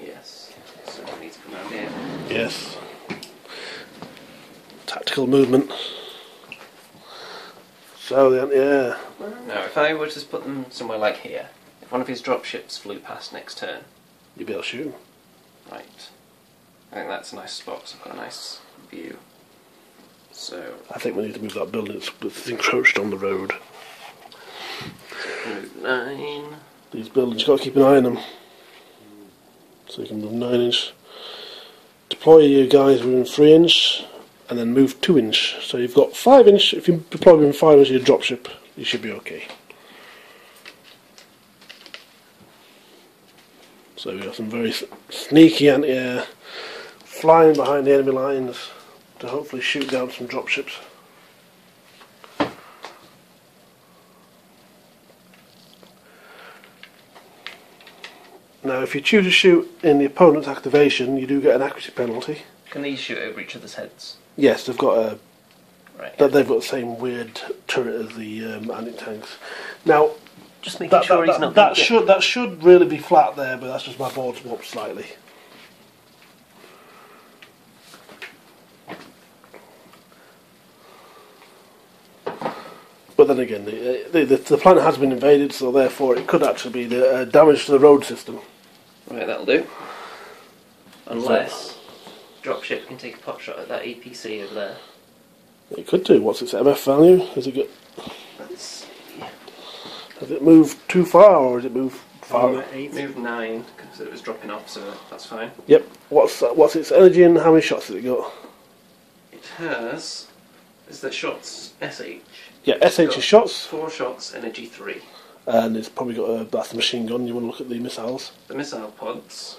Yes. So I need to come around here. Yes. Tactical movement. So the anti-air. Now, if I were to put them somewhere like here, if one of his dropships flew past next turn, You'd be able to shoot him. right. I think that's a nice spot, so I've got a nice view. So, I think we need to move that building. It's encroached on the road. move 9. These buildings, you've got to keep an eye on them. So you can move 9 inch. Deploy your guys within 3 inch, and then move 2 inch. So you've got 5 inch. If you deploy within 5 inch of your dropship, you should be okay. So we've got some very sneaky anti-air flying behind the enemy lines to hopefully shoot down some dropships. Now, if you choose to shoot in the opponent's activation, you do get an accuracy penalty. Can these shoot over each other's heads? Yes, they've got a. Right. They've got the same weird turret as the anti-tanks. Now, Just making sure he's not. that should really be flat there, but that's just my board swap slightly. But then again, the planet has been invaded, so therefore it could actually be the damage to the road system. Right, that'll do. Unless dropship can take a pot shot at that APC over there. It could do. What's its MF value? Has it got? Let's see. Has it moved too far, or has it moved far? 8. Move 9 because it was dropping off, so that's fine. Yep. What's its energy and how many shots has it got? It has. Is the shots SH? Yeah, SH is shots, 4 shots, energy 3. and it's probably got that's the machine gun. You want to look at the missiles. The missile pods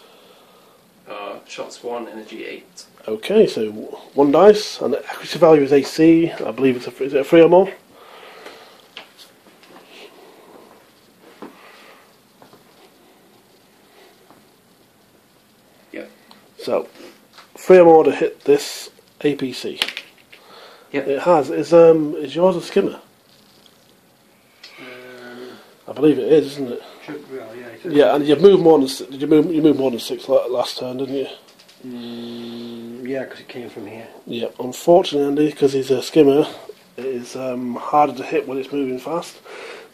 are shots 1, energy 8. Okay, so 1 dice, and the accuracy value is AC. I believe is it a 3 or more? Yep. So 3 or more to hit this APC. Yep. It has. Is yours a skimmer? I believe it is, isn't it? Well, yeah, it is. Yeah, and you've moved more than you moved more than 6 last turn, didn't you? Yeah, because it came from here. Yeah. Unfortunately, Andy, because he's a skimmer, it is harder to hit when it's moving fast.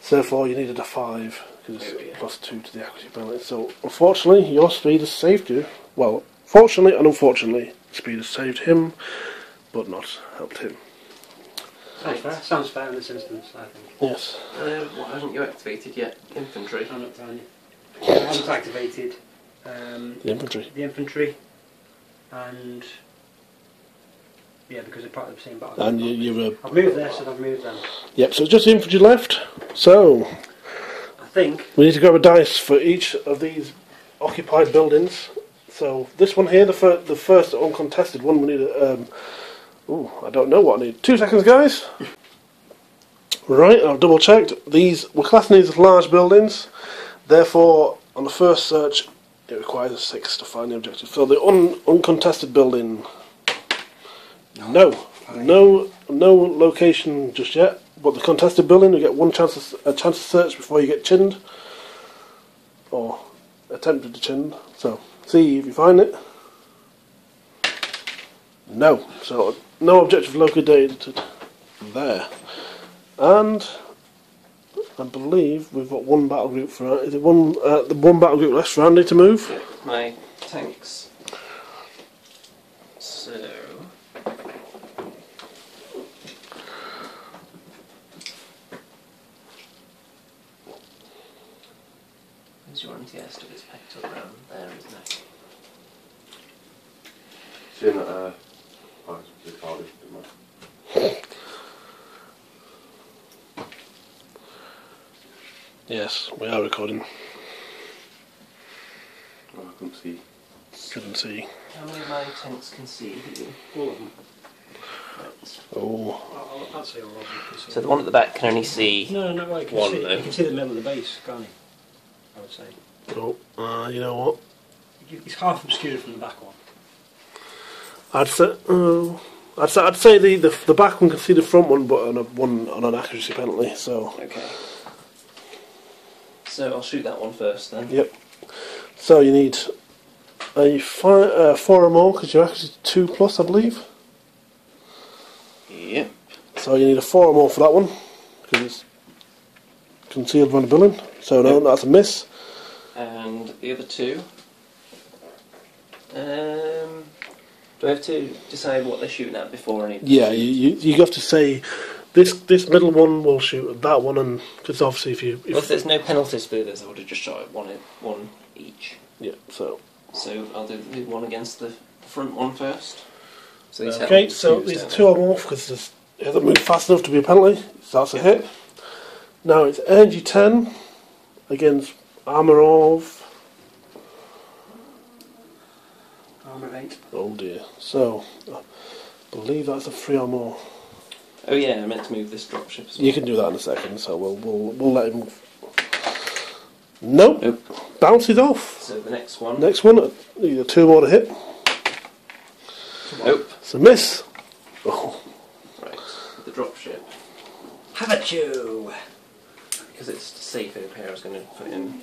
So therefore, you needed a 5 because it's +2 to the accuracy penalty. So unfortunately, your speed has saved you. Well, fortunately and unfortunately, speed has saved him, but not helped him. Sounds fair in this instance, I think. Yes. What haven't you activated yet? Infantry. I'm not telling you. I haven't activated The infantry. the infantry, and yeah, because they're part of the same battle. And you've I've moved this and I've moved them. Yep. So it's just the infantry left. So I think. we need to grab a dice for each of these occupied buildings. So this one here, the first uncontested one, we need a. I don't know what I need. 2 seconds, guys. Right, I've double checked. We're classing these as large buildings. Therefore, on the first search, it requires a 6 to find the objective. So the uncontested building, no location just yet. But the contested building, you get a chance to search before you get chinned, or attempted to chin. So see if you find it. No, so no objective located there. And I believe we've got 1 battle group for. Is it the 1 battle group left for Andy to move? Yeah, my tanks. So. Where's your anti-air stuff? It's packed up around there, isn't it? It's in it's Cardiff, didn't I? Yes, we are recording. Oh, I couldn't see. Couldn't see. How many of my tanks can see? All of them. Right. Oh, I'd say all of them. Can see. So the one at the back can only see. No, well, you can One, see. though. You can see the middle of the base, can't you? I would say. you know what? It's half obscured from the back one. I'd say the back one can see the front one, but on an accuracy penalty. So Okay. So I'll shoot that one first then. Yep. So you need a 4 or more because you're actually 2+, I believe. Yep. So you need a 4 or more for that one because it's concealed around the building. So no, that's a miss. And the other two. Do I have to decide what they're shooting at before I need to Yeah, shoot? you have to say this middle one will shoot at that one, and because obviously Well, if there's no penalties for this, I would have just shot at one each. yeah, so I'll do the one against the front one first. So these okay, have so twos, these are don't 2 or more because it hasn't moved fast enough to be a penalty. So that's a hit. Now it's energy 10 against armor of. Armour 8. Oh dear. So I believe that's a 3 or more. they? Oh yeah, I meant to move this dropship as well. You can do that in a second. So we'll let him. Nope. Nope. Bounces off. So the next one. Next one, either 2 more to hit. Nope. It's a miss. Oh. Right. The dropship. Have a chew! Because it's safe up here, I was going to put in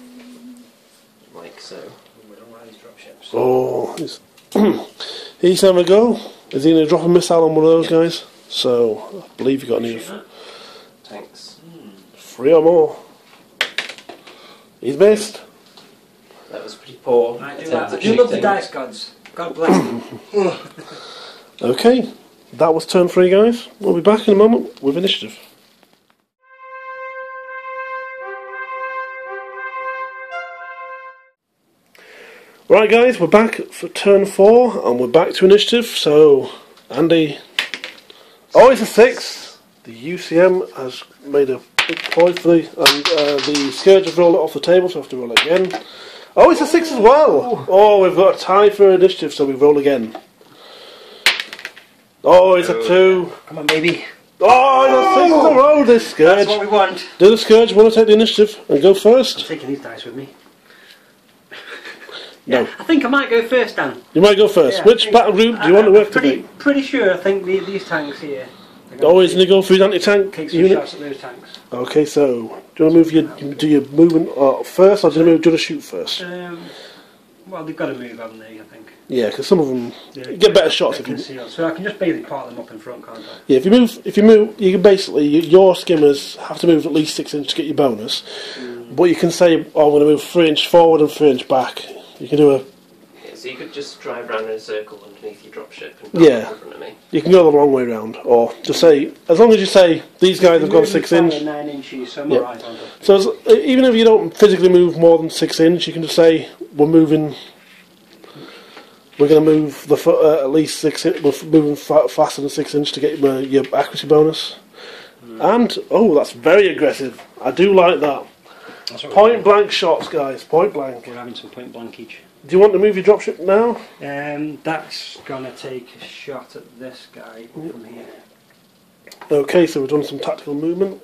like so. We don't like these dropships. Oh, he's having a go. Is he going to drop a missile on one of those guys? So, I believe you got any Tanks. 3 or more. He's missed. That was pretty poor. I do, attempt at you love the shooting. dice gods. God bless them. Okay, that was turn 3, guys. We'll be back in a moment with initiative. Right, guys, we're back for turn 4, and we're back to initiative. So, Andy. Oh, it's a 6. The UCM has made a big point for the Scourge have rolled it off the table, so I have to roll it again. Oh, it's a 6 as well. Oh, we've got a tie for initiative, so we roll again. Oh, it's a 2. Come on, baby. Oh, it's a 6 in a row, this Scourge. That's what we want. Do the Scourge want to take the initiative and go I'm first? taking these dice with me. No. I think I might go first, Dan. You might go first. Yeah, Which battle group do you want to activate? Pretty sure I think these tanks here. Oh, isn't it go through the anti-tank Take some unit? shots at those tanks. Okay, so do you want to move do your movement first, or do you want to shoot first? Well, they've got to move, haven't they? I think. Yeah, because some of them Yeah, you get better shots if you. concealed. So I can just basically part them up in front, can't I? Yeah, if you move, you can basically your skimmers have to move at least 6 inches to get your bonus. But you can say, "Oh, I'm going to move 3 inch forward and 3 inch back." You can do a. So you could just drive around in a circle underneath your dropship and Yeah. in front of me. You can go the long way round, or just say, as long as you say these guys have got 6 inch. 9 inches, so I'm Yeah. alright on that. So even if you don't physically move more than 6 inch, you can just say we're moving. We're going to move at least 6 inch. We're moving faster than 6 inch to get your accuracy bonus. And oh, that's very aggressive. I do like that. Point blank shots, guys. Point blank. We're having some point blank each. Do you want to move your dropship now? That's gonna take a shot at this guy from here. Okay, so we've done some tactical movement.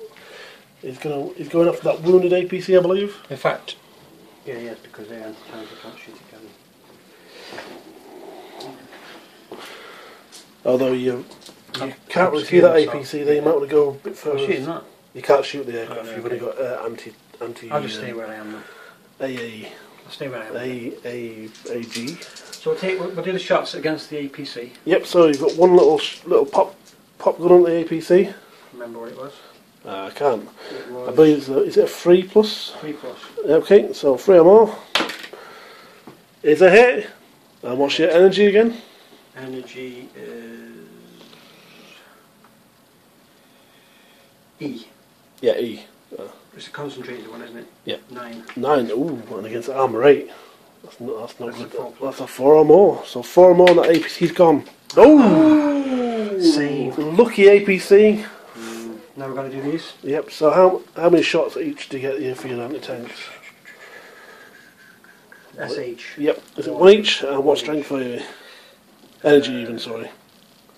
He's going after that wounded APC, I believe. In fact, yeah, because they're anti-tank, they can't shoot it, can they? Although you can't really see that APC there, you might want to go a bit I'm further. shooting that. You can't shoot the aircraft. Oh, no, You've only got anti. I'll just stay where I am now. AA. I'll stay where I am. AG. So we'll do the shots against the APC. Yep. So you've got one little pop gun on the APC. Remember what it was? I can't. It I was believe is it a 3+? 3+. Okay, so 3 or more. Is a hit. And what's your energy again? Energy is E. Yeah, E. It's a concentrated one, isn't it? Yeah. 9. 9. Ooh, and against armor 8. That's not That's good. a 4+. That's a 4 or more. So 4 or more, and that APC's gone. Oh! Save. Lucky APC. Now we've got to do these. Yep. So how many shots each do you get here for your anti-tanks? SH. Yep. Is it 1 each? And what strength are you? Energy even, sorry.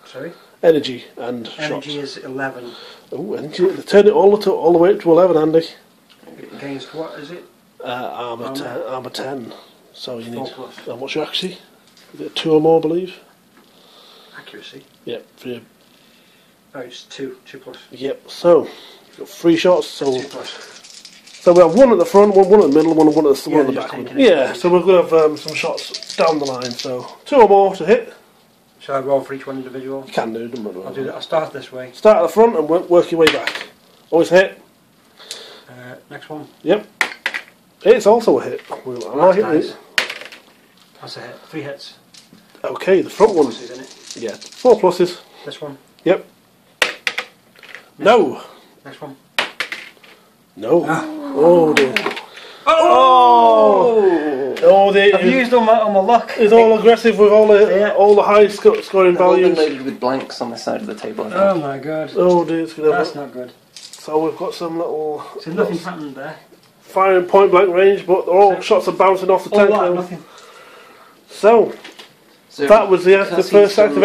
Sorry? Energy and Energy shots. is 11. Oh, energy. They turn it all the way up to 11, Andy. Against what is it? Armor 10. So you need. 4+. And what's your accuracy? Is it 2 or more, I believe? Accuracy. Yep. For your, Oh, it's 2. 2+. yep. So you've got 3 shots. So 2+. So we have one at the front, one at the middle, one at the back. taking it. Yeah, so we're going to have some shots down the line. So 2 or more to hit. Shall I roll for each one individual? You can do, doesn't matter. I'll do that. I'll start this way. Start at the front and work your way back. Always hit. Next one. Yep. It's also a hit. Nice. That's a hit. 3 hits. Okay, the front one. Pluses, isn't it? Yeah, 4 pluses. This one. Yep. No. Next one. No. Ah. Oh dear. Oh! Oh, I've used all my luck. It's all aggressive with all the high scoring They've all been values. loaded with blanks on the side of the table. I think. Oh my god. Oh dear, it's gonna That's not good. So we've got some little So nothing happened there. firing point blank range, but all shots are bouncing off the All tank. that, now. nothing. So So that was the because first he's done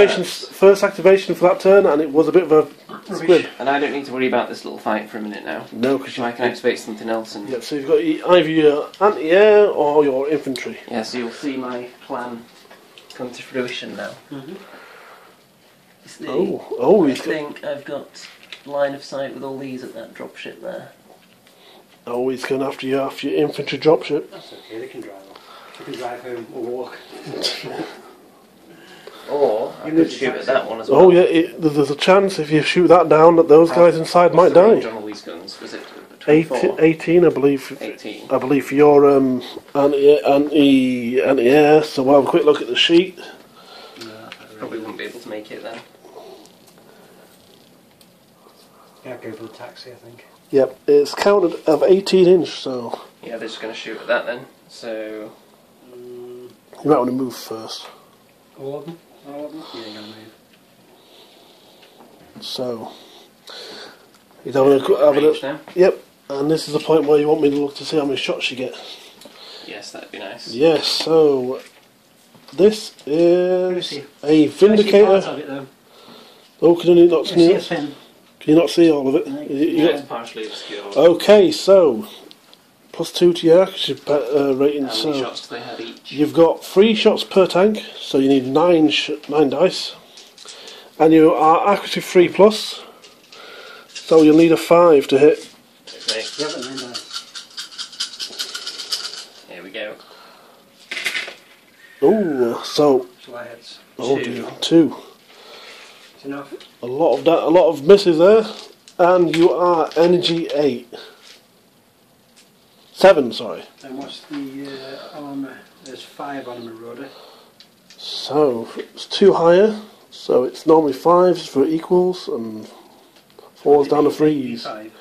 activation for that turn, and it was a bit of a squib. that, and I don't need to worry about this little fight for a minute now. No, because So I can activate something else, and yeah. So you've got either your anti-air or your infantry. yeah. So you'll see my plan come to fruition now. Mm-hmm. Oh, I he's got, think I've got line of sight with all these at that dropship there. he's going after your infantry dropship. That's okay, they can drive off. They can drive home or walk. Or I You could need to shoot at taxi. that one as well. Oh yeah, there's a chance if you shoot that down that those guys inside might What's the range die. on all these guns? Was it 24? 18, I believe. 18. I believe for your anti-air. So we'll have a quick look at the sheet. Probably wouldn't be able to make it then. Yeah, go for the taxi, I think. Yep, it's counted of 18 inch. So Yeah, they're just going to shoot at that then. So you might want to move first. All of them? All of them? Yeah, you're going to move. So he's having a range now. Yep, and this is the point where you want me to look to see how many shots you get. Yes, that'd be nice. Yes, so this is see. a Can I see Vindicator. parts of it, though? Oh, can you not Can I see a see? pin? Can you not see all of it? Yeah, it's partially obscure. Okay, so +2 to your accuracy rating. How many So shots do they have each? you've got 3 shots per tank, so you need 9 dice, and you are accuracy 3 plus, so you'll need a 5 to hit. Okay, You haven't named that. here we go. Oh, so July hits. oh 2. dear, 2. It's enough. A lot of misses there, and you are energy 8. 7, sorry. And what's the armour? There's 5 on a marauder. So it's 2 higher, so it's normally 5s for equals and 4s down to 3s. 5.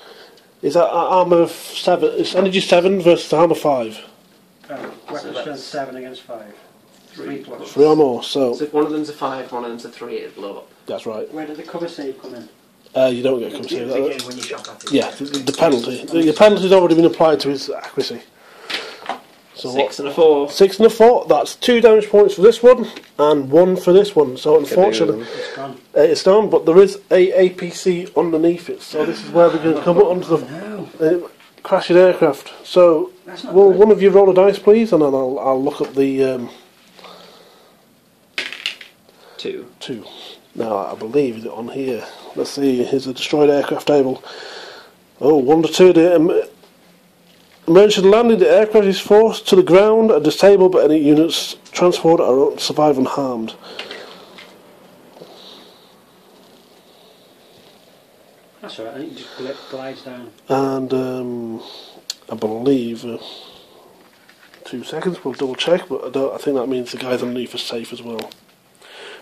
Is that armour 7? It's energy 7 versus armour 5. Weapon that's strength 7 against 5. 3 plus. 3 or more, so So if one of them's a 5, one of them's a 3, it'd blow up. that's right. Where did the cover save come in? You don't get At cover the save. beginning when you shot at it. Yeah, the penalty. The penalty's already been applied to his accuracy. So 6 and a 4. 6 and a 4. That's 2 damage points for this one and 1 for this one. So unfortunately, It's gone. it's done. But there is a APC underneath it. So this is where we're going to come up onto the crashing aircraft. So That's not will good. one of you roll a dice, please, and then I'll look up the 2. 2. Now I believe is it on here. Let's see. Here's a destroyed aircraft table. Oh, 1 to 2. The emergency landing. The aircraft is forced to the ground and disabled, but any units transported are survive unharmed. That's alright, I think it just glides down. And I believe 2 seconds. We'll double check, but I think that means the guys underneath are safe as well.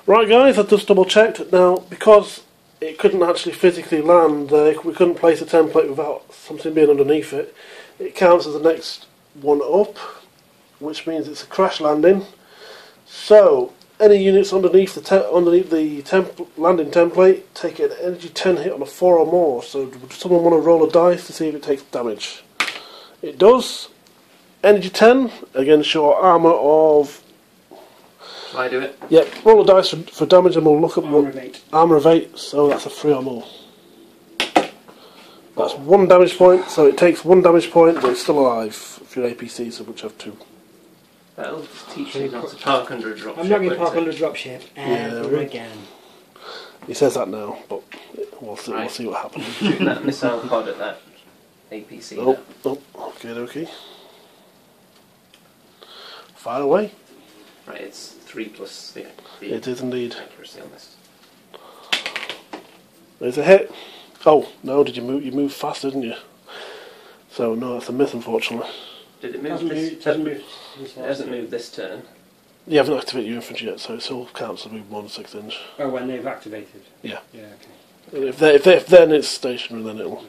Right, guys, I've just double checked. Now, because it couldn't actually physically land, we couldn't place a template without something being underneath it. It counts as the next one up, which means it's a crash landing. So any units underneath the landing template take an energy 10 hit on a 4 or more. So does someone want to roll a dice to see if it takes damage? It does. Energy 10 against your armour of... Shall I do it? Yep, roll a dice for damage and we'll look up Armour of 8. armour of 8, so that's a 3 or more. That's 1 damage point, so it takes 1 damage point, but it's still alive if you're APC, so which have 2. That'll just teach you not to park under a dropship. I'm not going to won't park it? under a dropship ever right. again. He says that now, but we'll see Right. what happens. Shooting that missile pod at that APC Oh, now. okay. Fire away. Right, it's 3 plus the It is indeed. accuracy on this. There's a hit. Oh, no, did you move? You moved fast, didn't you? So, no, that's a miss, unfortunately. Did it move Hasn't this? moved, hasn't moved. It hasn't moved this turn. You haven't activated your infantry yet, so it still counts as move 1 6 inch. Oh, when they've activated. Yeah. Yeah. Okay. If then it's stationary, then it'll.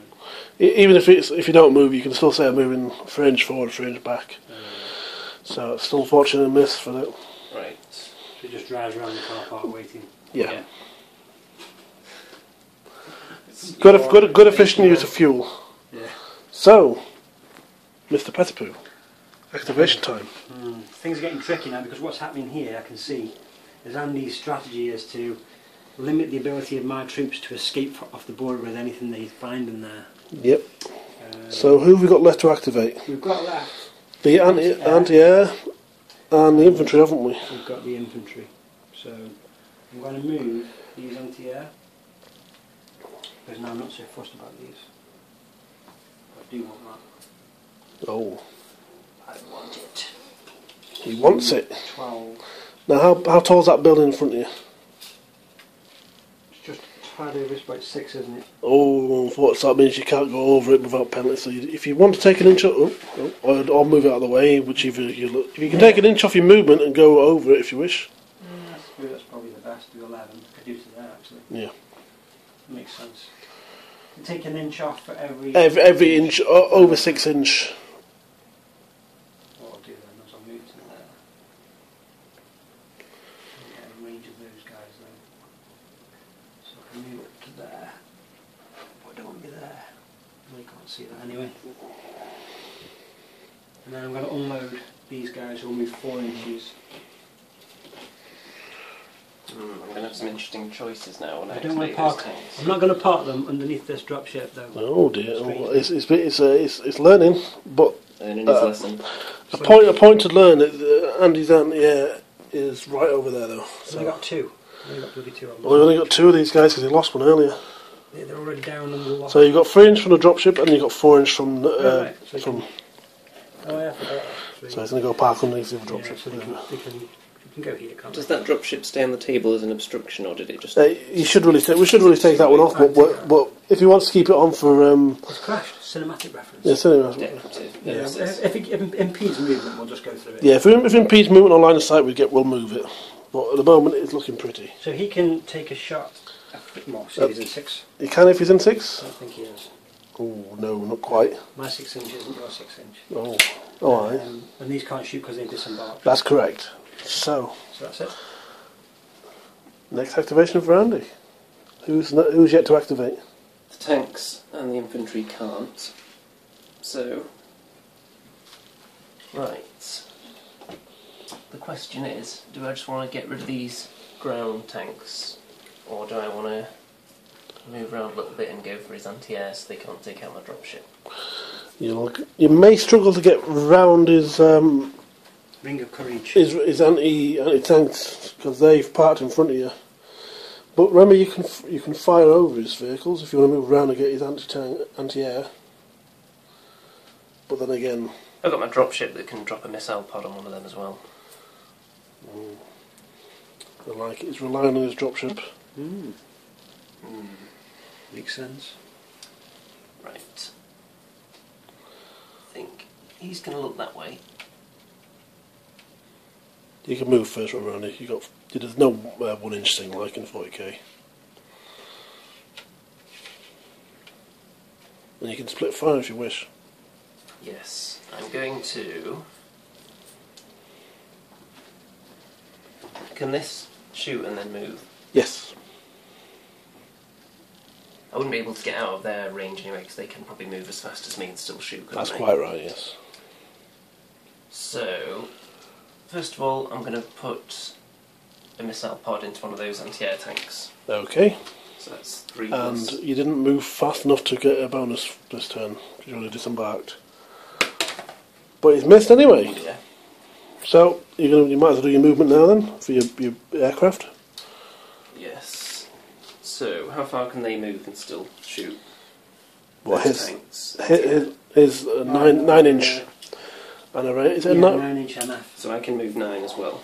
Even if you don't move, you can still say I'm moving 3 inch forward, 3 inch back. So it's still unfortunate a miss for that. Right. So it just drives around the car park waiting. Yeah. Good efficient use of fuel. Yeah. So, Mr. Pezzapoo, activation time. Things are getting tricky now because what's happening here, I can see, is Andy's strategy is to limit the ability of my troops to escape off the border with anything they find in there. Yep. So who have we got left to activate? We've got left. The anti-air and the infantry, haven't we? We've got the infantry. So I'm going to move these anti-air because now I'm not so fussed about these. I do want that. Oh, I want it. he wants it. 12. Now, how tall is that building in front of you? It's just tied over, it's about 6, isn't it? Oh, unfortunately, that means you can't go over it without penalty. So if you want to take an inch, or move it out of the way, whichever you look. If you can take an inch off your movement and go over it if you wish. That's probably the best. Do 11. I do to that actually. Yeah. Makes sense. You take an inch off for every. Every inch over 6 inch. What I'll do then is I'll move to there. I'll get a range of those guys then. So I can move up to there. But I don't want to be there. They can't see that anyway. And then I'm going to unload these guys who will move 4 inches. I'm going to have some interesting choices now when I I don't want activate to those park. tanks. I'm not going to park them underneath this dropship though. Oh dear, it's learning, but Learning his lesson. a point to learn. Andy's anti-air is right over there though. So I got 2. I only got bloody 2 of them. Well, we only got 2 of these guys because he lost one earlier. Yeah, they're already down on the lock. So you got 3 inch from the dropship and you got 4 inch from right. So you from. Oh yeah, I forgot. So he's going to go park underneath the other dropship. So they can go here, can't Does they? that dropship stay on the table as an obstruction, or did it just... We should really take that one off, but if he wants to keep it on for It's crashed. Cinematic reference. yeah, cinema. decorative? Yeah, Yes, if it impedes movement, we'll just go through it. Yeah, if it impedes movement on line of sight, we'll move it. But at the moment, it's looking pretty. So he can take a shot. Well, so he's in 6. He can if he's in 6. I don't think he is. Oh no, not quite. My 6 inch isn't your 6 inch. Oh, all right. And these can't shoot because they disembark. That's correct. So that's it. next activation for Andy. Who's yet to activate? The tanks and the infantry can't. So... Right. The question is, do I just want to get rid of these ground tanks? Or do I want to move around a little bit and go for his anti-air so they can't take out my dropship? You may struggle to get round his Ring of courage. his anti-tanks because they've parked in front of you. But remember, you can fire over his vehicles if you want to move around and get his anti-air. But then again, I've got my dropship that can drop a missile pod on one of them as well. I like it. He's relying on his dropship. Makes sense. Right. I think he's going to look that way. You can move first around it. There's no 1 inch thing like in 40k. And you can split fire if you wish. Yes, I'm going to... Can this shoot and then move? Yes. I wouldn't be able to get out of their range anyway because they can probably move as fast as me and still shoot. That's they? quite right, yes. So, first of all, I'm going to put a missile pod into one of those anti-air tanks. Okay. So that's 3 And plus. you didn't move fast enough to get a bonus this turn. You only disembarked. But he's missed anyway. Yeah. So you might as well do your movement now then for your aircraft. Yes. So, how far can they move and still shoot? Well, Those his tanks. is 9 inch. And a is it a 9-inch MF. So I can move 9 as well.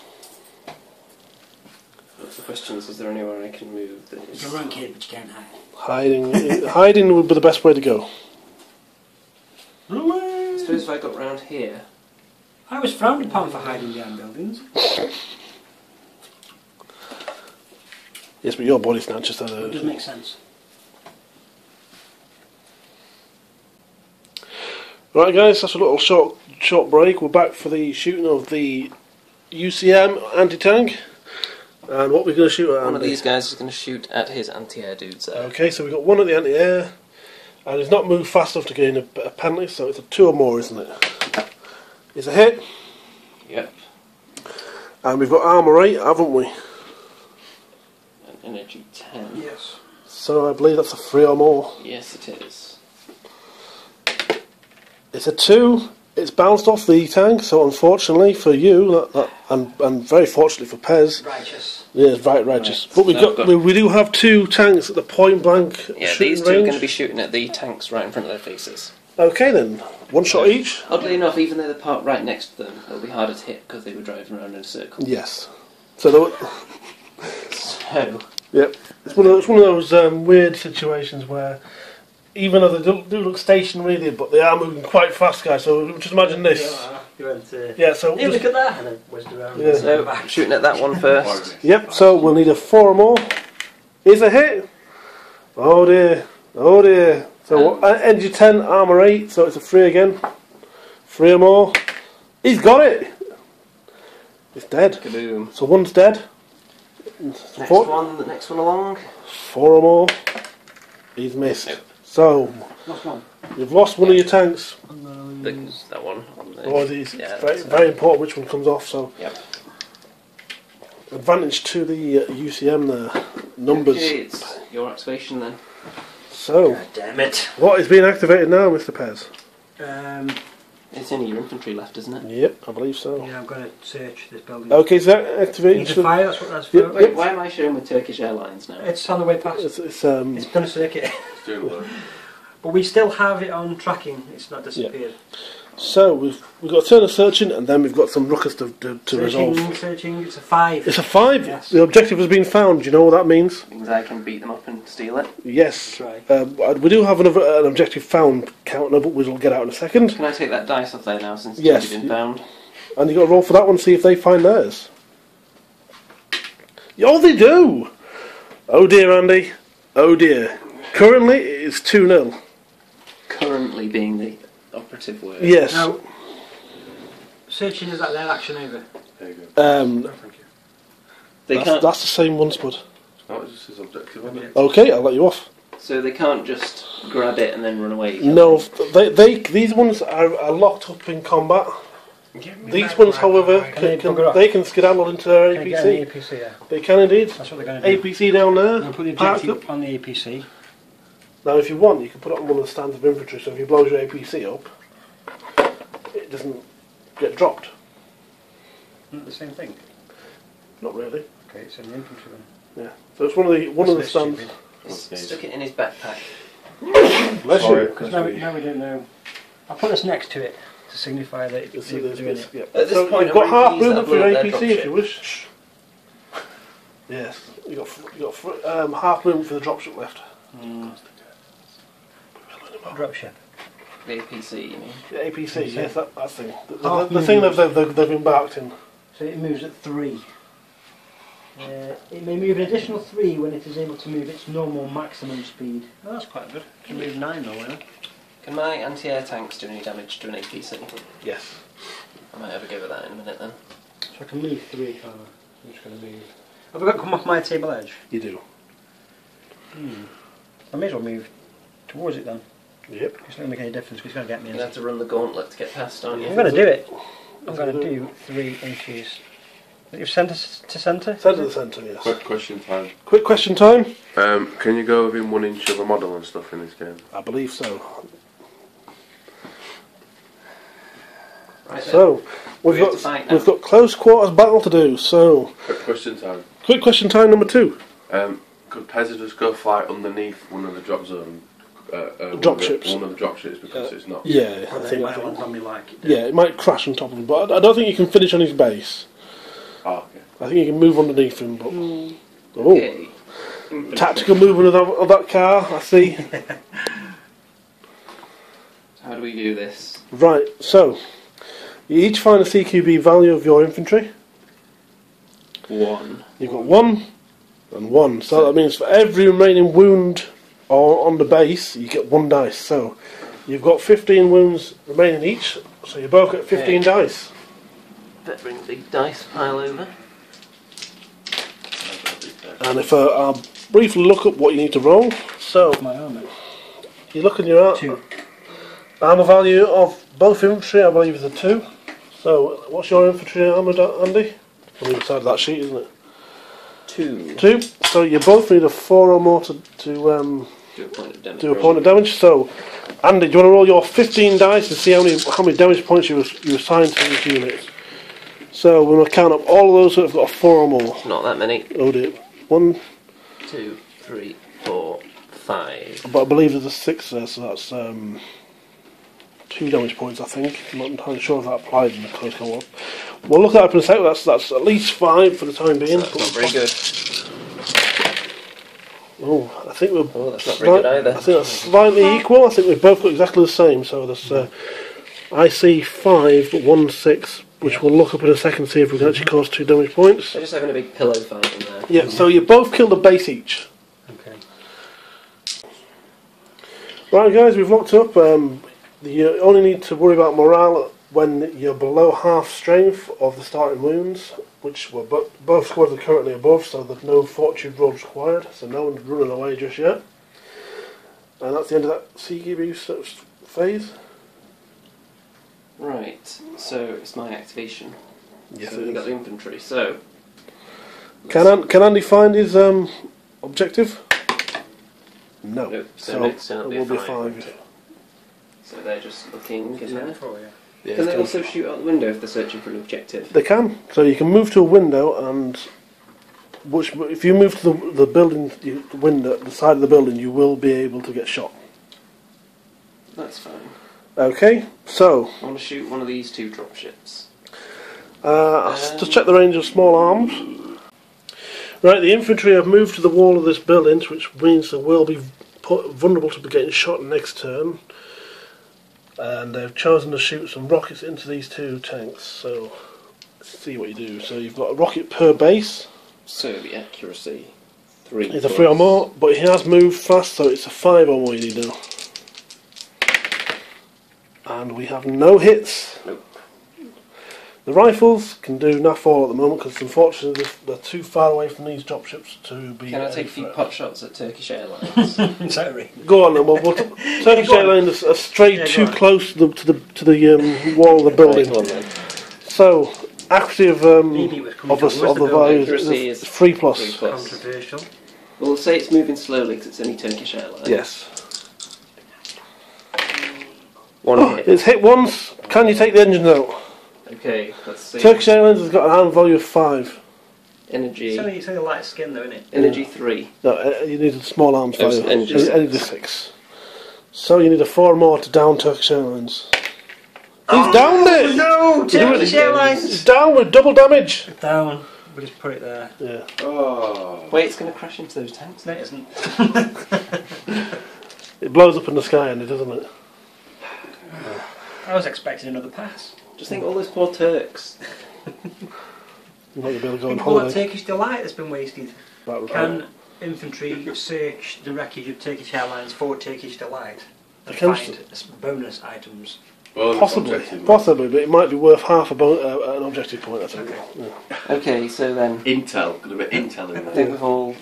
But the question is there anywhere I can move that is... You can run, kid, but you can't hide. hiding would be the best way to go. I suppose if I got round here... I was frowned upon for hiding behind buildings. Yes, but your body snatchers It does make sense. Right, guys, that's a little short break. We're back for the shooting of the UCM anti-tank. And what we're going to shoot at, One of Andy? these guys is going to shoot at his anti-air dudes there. Okay, so we've got one at the anti-air, and he's not moved fast enough to gain a penalty, so it's a 2 or more, isn't it? It's a hit, Yep. and we've got armour 8, haven't we? An energy 10. Yes. So I believe that's a 3 or more. Yes, it is. It's a 2. It's bounced off the tank, so unfortunately for you, and very fortunately for Pez, Righteous. yeah, it's right righteous. Right. But So we do have 2 tanks at the point blank Yeah, shooting these two are range. going to be shooting at the tanks right in front of their faces. Okay then, 1 shot each. Oddly enough, even though they're parked right next to them, it'll be harder to hit because they were driving around in a circle. Yes. So So, yep, it's one of those weird situations where, even though they do look stationary, but they are moving quite fast, guys. So just imagine this. You went, Yeah. So hey, just, look at that! And then whizzed around. Yeah. so shooting at that one first. yep. So we'll need a 4 or more. Is a hit. Oh dear. Oh dear. So energy 10, armour 8. So it's a 3 again. 3 or more. He's got it. It's dead. Kaboom. So 1's dead. The next one along. 4 or more. He's missed. Nope. So Last one. you've lost one of your tanks. That one. On the, Oh, it's yeah, very, that's very important which one comes off. So Yep. advantage to the UCM there. Numbers. Okay, it's your activation then. So God damn it. what is being activated now, Mr. Pez? It's only your infantry left, isn't it? Yep, I believe so. Yeah, I'm going to search this building. Okay, so that activated. Need to fire, that's what that's for. Yep, Wait, why am I showing with Turkish Airlines now? It's on the way past. It's It's going to circuit. It's doing work. But we still have it on tracking. It's not disappeared. so we've got a turn of searching, and then we've got some ruckus to resolve. Searching. It's a 5. It's a 5. Yes. The objective has been found. Do you know what that means? Means I can beat them up and steal it. Yes. Try. We do have an objective found counter, but we'll get out in a second. Can I take that dice off there now since it's Yes. already been found? And you've got to roll for that one, see if they find theirs. Oh, they do! Oh dear, Andy. Oh dear. Currently, it's 2-0. Currently being the operative word. Yes. Now, searching, is that their action over? There you go. Um, Thank you. They that's, can't. that's the same one, Spud. No, it's just his objective, isn't it? Okay, I'll let you off. So they can't just grab it and then run away. No, these ones are locked up in combat. These ones, however, they can skedaddle into their Can I get an APC. APC, yeah. They can indeed. That's what they're going to do. APC down there. I'll put the parked objective up. on the APC. Now, if you want, you can put it on one of the stands of infantry, so if you blow your APC up, it doesn't get dropped. Isn't it the same thing? Not really. Okay, it's in the infantry then. Yeah. So it's one of the stands. He's stuck it in his backpack. Bless Sorry. you. Because now we don't know. I'll put this next to it to signify that it's doing it. Yeah. At this So point, you've got I'm half ready to use movement that for your blow at their APC if dropship. you wish. Yes. You got half movement for the dropship left. Dropship. The APC, you mean? The APC, yes, that thing. Half The thing movement. they've embarked in. So it moves at 3. It may move an additional 3 when it is able to move its normal maximum speed. Oh, that's quite good. It can move 9 though, won't it? Can my anti-air tanks do any damage to an APC? Yes. I might have a go at that in a minute then. So I can move 3, can't I? I'm just going to move. Have I got to come off my table edge? You do. I may as well move towards it then. Yep. It's not going to make any difference because it's going to get me You're in. going to have to run the gauntlet to get past, aren't you? I'm going to do it. I'm going to do 3 inches. Centre to centre? Centre to centre, yes. Quick question time. Quick question time. Can you go within 1 inch of a model and stuff in this game? I believe so. Right then. So We have to fight now. we've got close quarters battle to do. So Quick question time. quick question time number 2. Could Pezza just go fly underneath one of the drop zone drop ships. One of the drop ships because it's not. Yeah, Well, I they might think. land on me like it did. Yeah, it might crash on top of him, but I don't think you can finish on his base. Oh, okay. I think you can move underneath him, but Okay. tactical movement of that car. I see. How do we do this? Right, so you each find a CQB value of your infantry. 1. You've got 1 and 1, so that means for every remaining wound on the base, you get 1 dice. So you've got 15 wounds remaining each, so you both get 15 dice. Better bring the big dice pile over. And if I'll briefly look up what you need to roll. So My armour. you look in your 2. armour value of both infantry, I believe, is a 2. So what's your infantry armour, Andy? On the side of that sheet, isn't it? 2. 2. So you both need a 4 or more to Do a point of damage. do a point of damage. So, Andy, do you want to roll your 15 dice and see how many damage points you assign to each unit? So we're going to count up all of those that have got a 4 or more. Not that many. Oh dear. 1, 2, 3, 4, 5. but I believe there's a 6 there, so that's 2 damage points, I think. I'm not entirely sure if that applies in the close co-op. We'll look that up in a sec. That's at least 5 for the time being. That's not very good. Oh, I think we're. Oh, that's not very good either. I think that's slightly equal. I think we've both got exactly the same. So there's, I see 5, but 1 6, which we'll look up in a second, see if we can actually cause 2 damage points. They're just having a big pillow fight in there. Yeah. So you both killed a base each. Okay. Right, guys, we've locked up. You only need to worry about morale when you're below half strength of the starting wounds, which were both squads are currently above, so there's no fortitude rolls required, so no one's running away just yet. And that's the end of that CQB phase. Right, so it's my activation. Yes, So it we've got is. the infantry. So Can Andy find his objective? No. Nope, so So next turn it it'll will be be a 5. so they're just looking in there. Yeah, Can they it's also shoot out the window if they're searching for an objective? They can. So you can move to a window, and if you move to the building, the window, the side of the building, you will be able to get shot. That's fine. Okay. So I want to shoot one of these 2 drop ships. I'll just check the range of small arms. Right, the infantry have moved to the wall of this building, which means they will be vulnerable to be getting shot next turn. And they've chosen to shoot some rockets into these 2 tanks. So let's see what you do. So you've got a rocket per base. So the accuracy 3. It's a 3 or more, but he has moved fast, so it's a 5 or more you need now. And we have no hits. Nope. The rifles can do naff all at the moment because unfortunately they're too far away from these dropships to be. Can I any take a few threat. pot shots at Turkish Airlines? Sorry. Go on then. Turkish Go on. Airlines are strayed Yeah, go too on. close to the wall of the building. Right, go on then. So accuracy of Maybe it was coming of the, from- where's of the the building? values Accuracy is is 3 plus. 3 plus. Controversial. Well, we'll say it's moving slowly because it's only Turkish Airlines. Yes. 1 hit. It's hit once. Can you take the engines out? Okay, let's see. Turkish Airlines has got an arm value of 5. Energy. It's only light skin though, isn't it? Energy 3. No, you need a small arms Oh, value. energy You need 6. energy 6. So you need a 4 more to down Turkish Airlines. He's downed it! No! Turkish He's Airlines! down with double damage! Down. We'll just put it there. Yeah. Oh. Wait, it's going to crash into those tanks. No, it isn't. It blows up in the sky, and it doesn't it? I was expecting another pass. Just think all those poor Turks. You're not going to be able to go on Think of all that holiday. Turkish delight that's been wasted. That was Can infantry search the wreckage of Turkish Airlines for Turkish delight and They can find bonus items? Bonus possibly, objective, but it might be worth half an objective point, I think. Yeah. Okay, so then Intel. Could have been Intel in I think there. we've all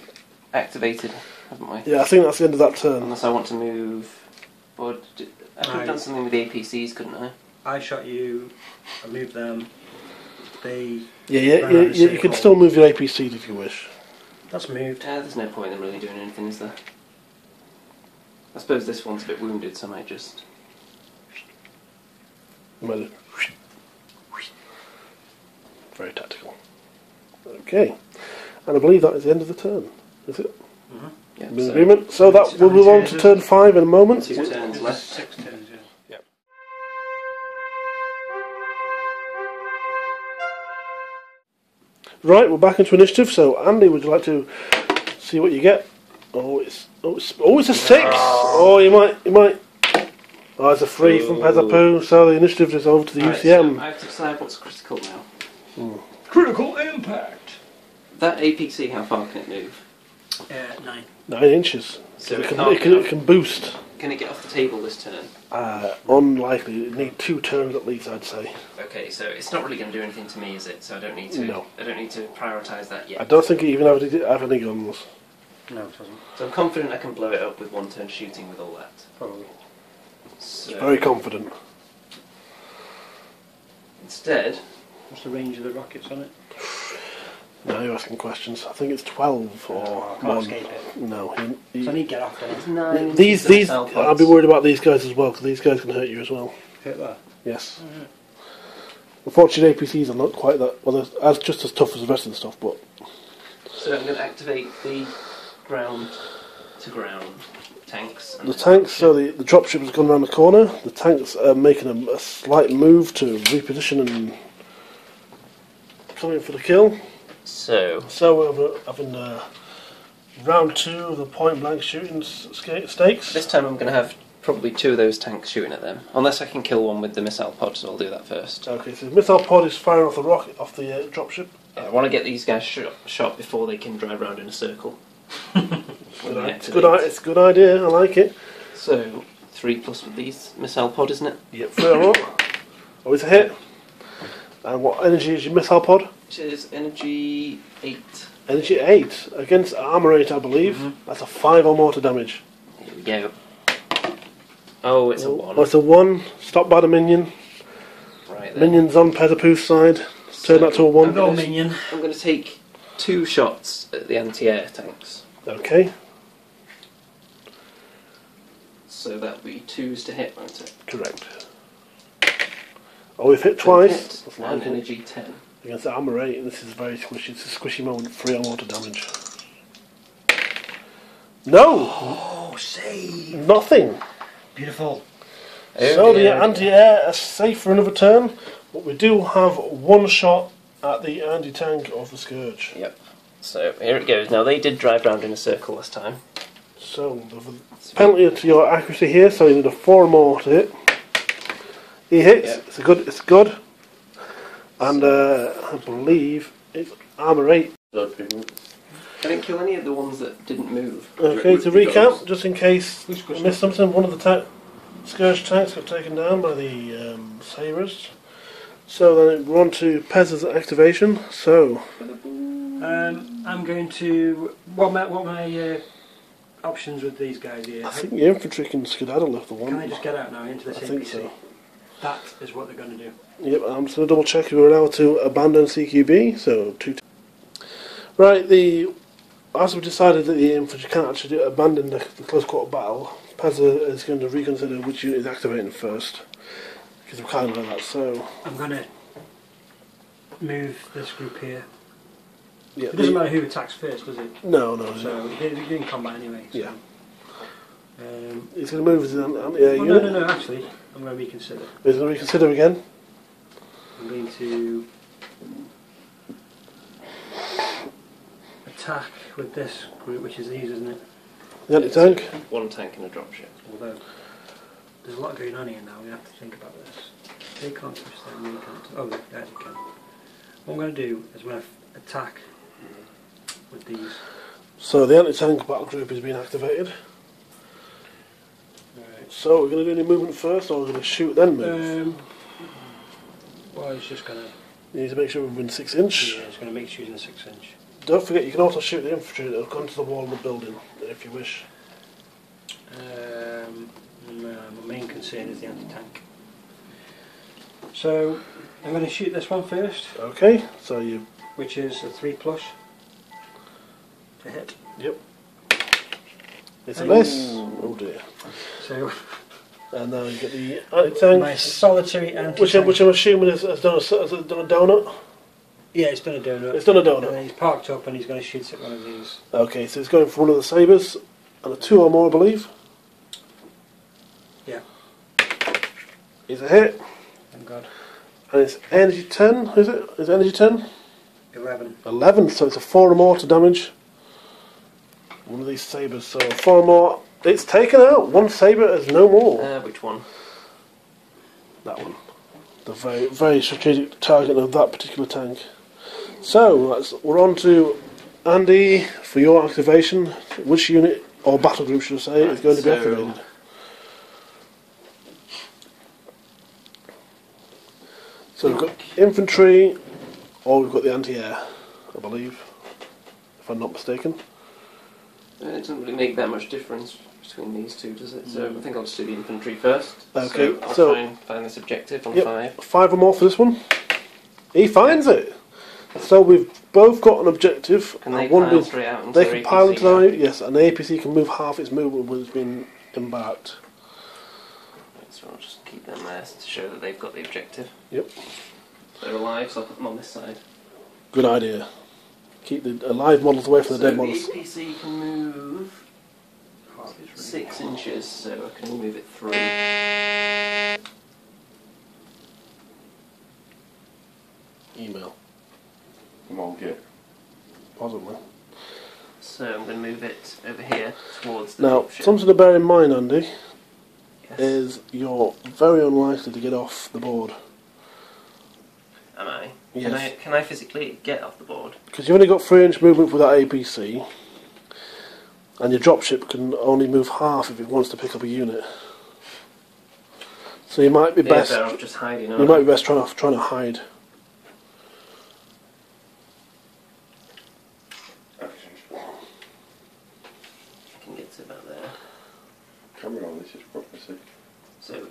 activated, haven't we? Yeah, I think that's the end of that turn. Unless I want to move. But I could have Right. done something with the APCs, couldn't I? I shot you, I moved them. They. Yeah, Right, you can still move your APCs if you wish. That's moved. There's no point in really doing anything, is there? I suppose this one's a bit wounded, so I might just. You might just- Very tactical. Okay, and I believe that is the end of the turn. Is it? Yeah, In agreement. So that we'll move on to turn 5 in a moment. 2 turns left. 6 turns, yeah. Right, we're back into initiative. So Andy, would you like to see what you get? It's a 6. Oh, you might. Oh, it's a 3 from Pezzapoo. So the initiative is over to the Right, UCM. so I have to decide what's critical now. Critical impact! That APC, how far can it move? 9. 9 inches. So it can boost. Can it get off the table this turn? Unlikely. It need 2 turns at least, I'd say. Okay, so it's not really going to do anything to me, is it? So I don't need to. No. I don't need to prioritise that yet. I don't think it even have any guns. No, it doesn't. So I'm confident I can blow it up with 1 turn shooting with all that. Probably. So Very confident. instead, What's the range of the rockets on it? Now you're asking questions. I think it's 12 or Can't 1. escape it. No. So I need to get off it's then. 9. These. I'll be worried about these guys as well, because these guys can hurt you as well. Hit that. Yes. Unfortunately, APCs are not quite that. Well, they're just as tough as the rest of the stuff, but. So I'm going to activate the ground-to-ground tanks. The tanks, so the dropship has gone around the corner. The tanks are making a slight move to reposition and coming for the kill. So we're having round 2 of the point blank shooting stakes. this time I'm going to have probably 2 of those tanks shooting at them, unless I can kill one with the missile pod. So I'll do that first. Okay, so the missile pod is firing off the rocket off the dropship. I want to get these guys shot before they can drive around in a circle. It's a good idea. I like it. So 3+ with these missile pod, isn't it? Yep, fair up. Always a hit. And what energy is your missile pod? Which is energy 8. Energy 8 against armor 8, I believe. That's a 5 or more to damage. Here we go. Oh, it's a 1. Oh, it's a 1. Stop by the minion. Right then. Minion's on Pezzapoo's side. Turn that to a 1. Go minion. I'm going to take 2 shots at the anti-air tanks. Okay, So that'll be 2s to hit, won't it? correct. Oh, we've hit twice. That's And like energy 10. against armor 8. This is very squishy. It's a squishy moment. 3 or more to damage. No! Oh, save! Nothing. Beautiful. So the anti-air is safe for another turn, but we do have 1 shot at the anti-tank of the Scourge. Yep. So here it goes. Now they did drive round in a circle this time. So the penalty to your accuracy here, so you need a 4 or more to hit. He hits. Yep. It's good. And I believe it's armor 8. I didn't kill any of the ones that didn't move. Okay, to recap, just in case I missed something, one of the Scourge tanks got taken down by the Sabres. So then we're on to Pez's activation. So I'm going to... What are my options with these guys here? I think the infantry can skedaddle if they want. Can they just get out now into this I APC? think so. That is what they're going to do. Yep, I'm just going to double check if we're allowed to abandon CQB. So 2. Right, as we decided that the infantry can't actually abandon the close quarter battle, Pezza is going to reconsider which unit is activating first, because we can't know that. So I'm going to move this group here. yeah, It doesn't matter who attacks first, does it? No. So they're in combat anyway. So. Yeah. Um, He's going to move his well, unit. no, actually, I'm going to reconsider. He's going to reconsider again. I'm going to attack with this group, which is these, isn't it? The anti-tank. 1 tank and a dropship. Although there's a lot going on here now, we have to think about this. They can't push that, and we can't. Oh, they can. What I'm going to do is I'm going to attack with these. So the anti-tank battle group is being activated. Right. So we're going to do any movement first, or we're going to shoot then move? Well, it's just going to... You need to make sure we're within 6 inch. Yeah, it's going to make shooting a 6-inch. Don't forget, you can also shoot the infantry that have gone to the wall of the building, if you wish. No, my main concern is the anti-tank. So, I'm going to shoot this one first. Okay, so you... Which is a 3+ to hit. Yep. It's a miss. Oh dear. So, And now you get the anti-tank, my solitary anti-tank. which I'm assuming has done a donut. Yeah, it's done a donut. It's done a donut. And he's parked up and he's going to shoot at one of these. Okay, so it's going for one of the sabres, and a 2 or more, I believe. Yeah. Is a hit. Thank God. And it's energy 10, is it? Is it energy 10? 11. 11, so it's a 4 or more to damage one of these sabres. So 4 or more, it's taken out. One sabre is no more. Which one? That one. The very, very strategic target of that particular tank. So, we're on to Andy for your activation. Which unit, or battle group should I say, is going to be activated? So we've got infantry, or we've got the anti-air, I believe, if I'm not mistaken. It doesn't really make that much difference between these two, does it? So I think I'll just do the infantry first. Okay, I'll so try and find this objective on yep, 5. 5 or more for this one. He finds it. So we've both got an objective. Can they one pile straight out into they their can pile APC into now? their, yes, and the APC can move half its movement when it's been embarked. So I'll just keep them there to show that they've got the objective. Yep. They're alive, so I'll put them on this side. Good idea. Keep the alive models away from the dead models. So the APC can move 6 inches, so I can move it 3. Email. Come on, get. Possibly. So I'm going to move it over here towards the Now, dropship. something to bear in mind, Andy, Yes. is you're very unlikely to get off the board. Am I? Yes. Can I physically get off the board? Because you've only got 3-inch movement with that APC, and your dropship can only move half if it wants to pick up a unit. So you might be best. Better off just hiding. You might be best trying to hide. Action. I can get to about there. Camera on, this is prophecy. So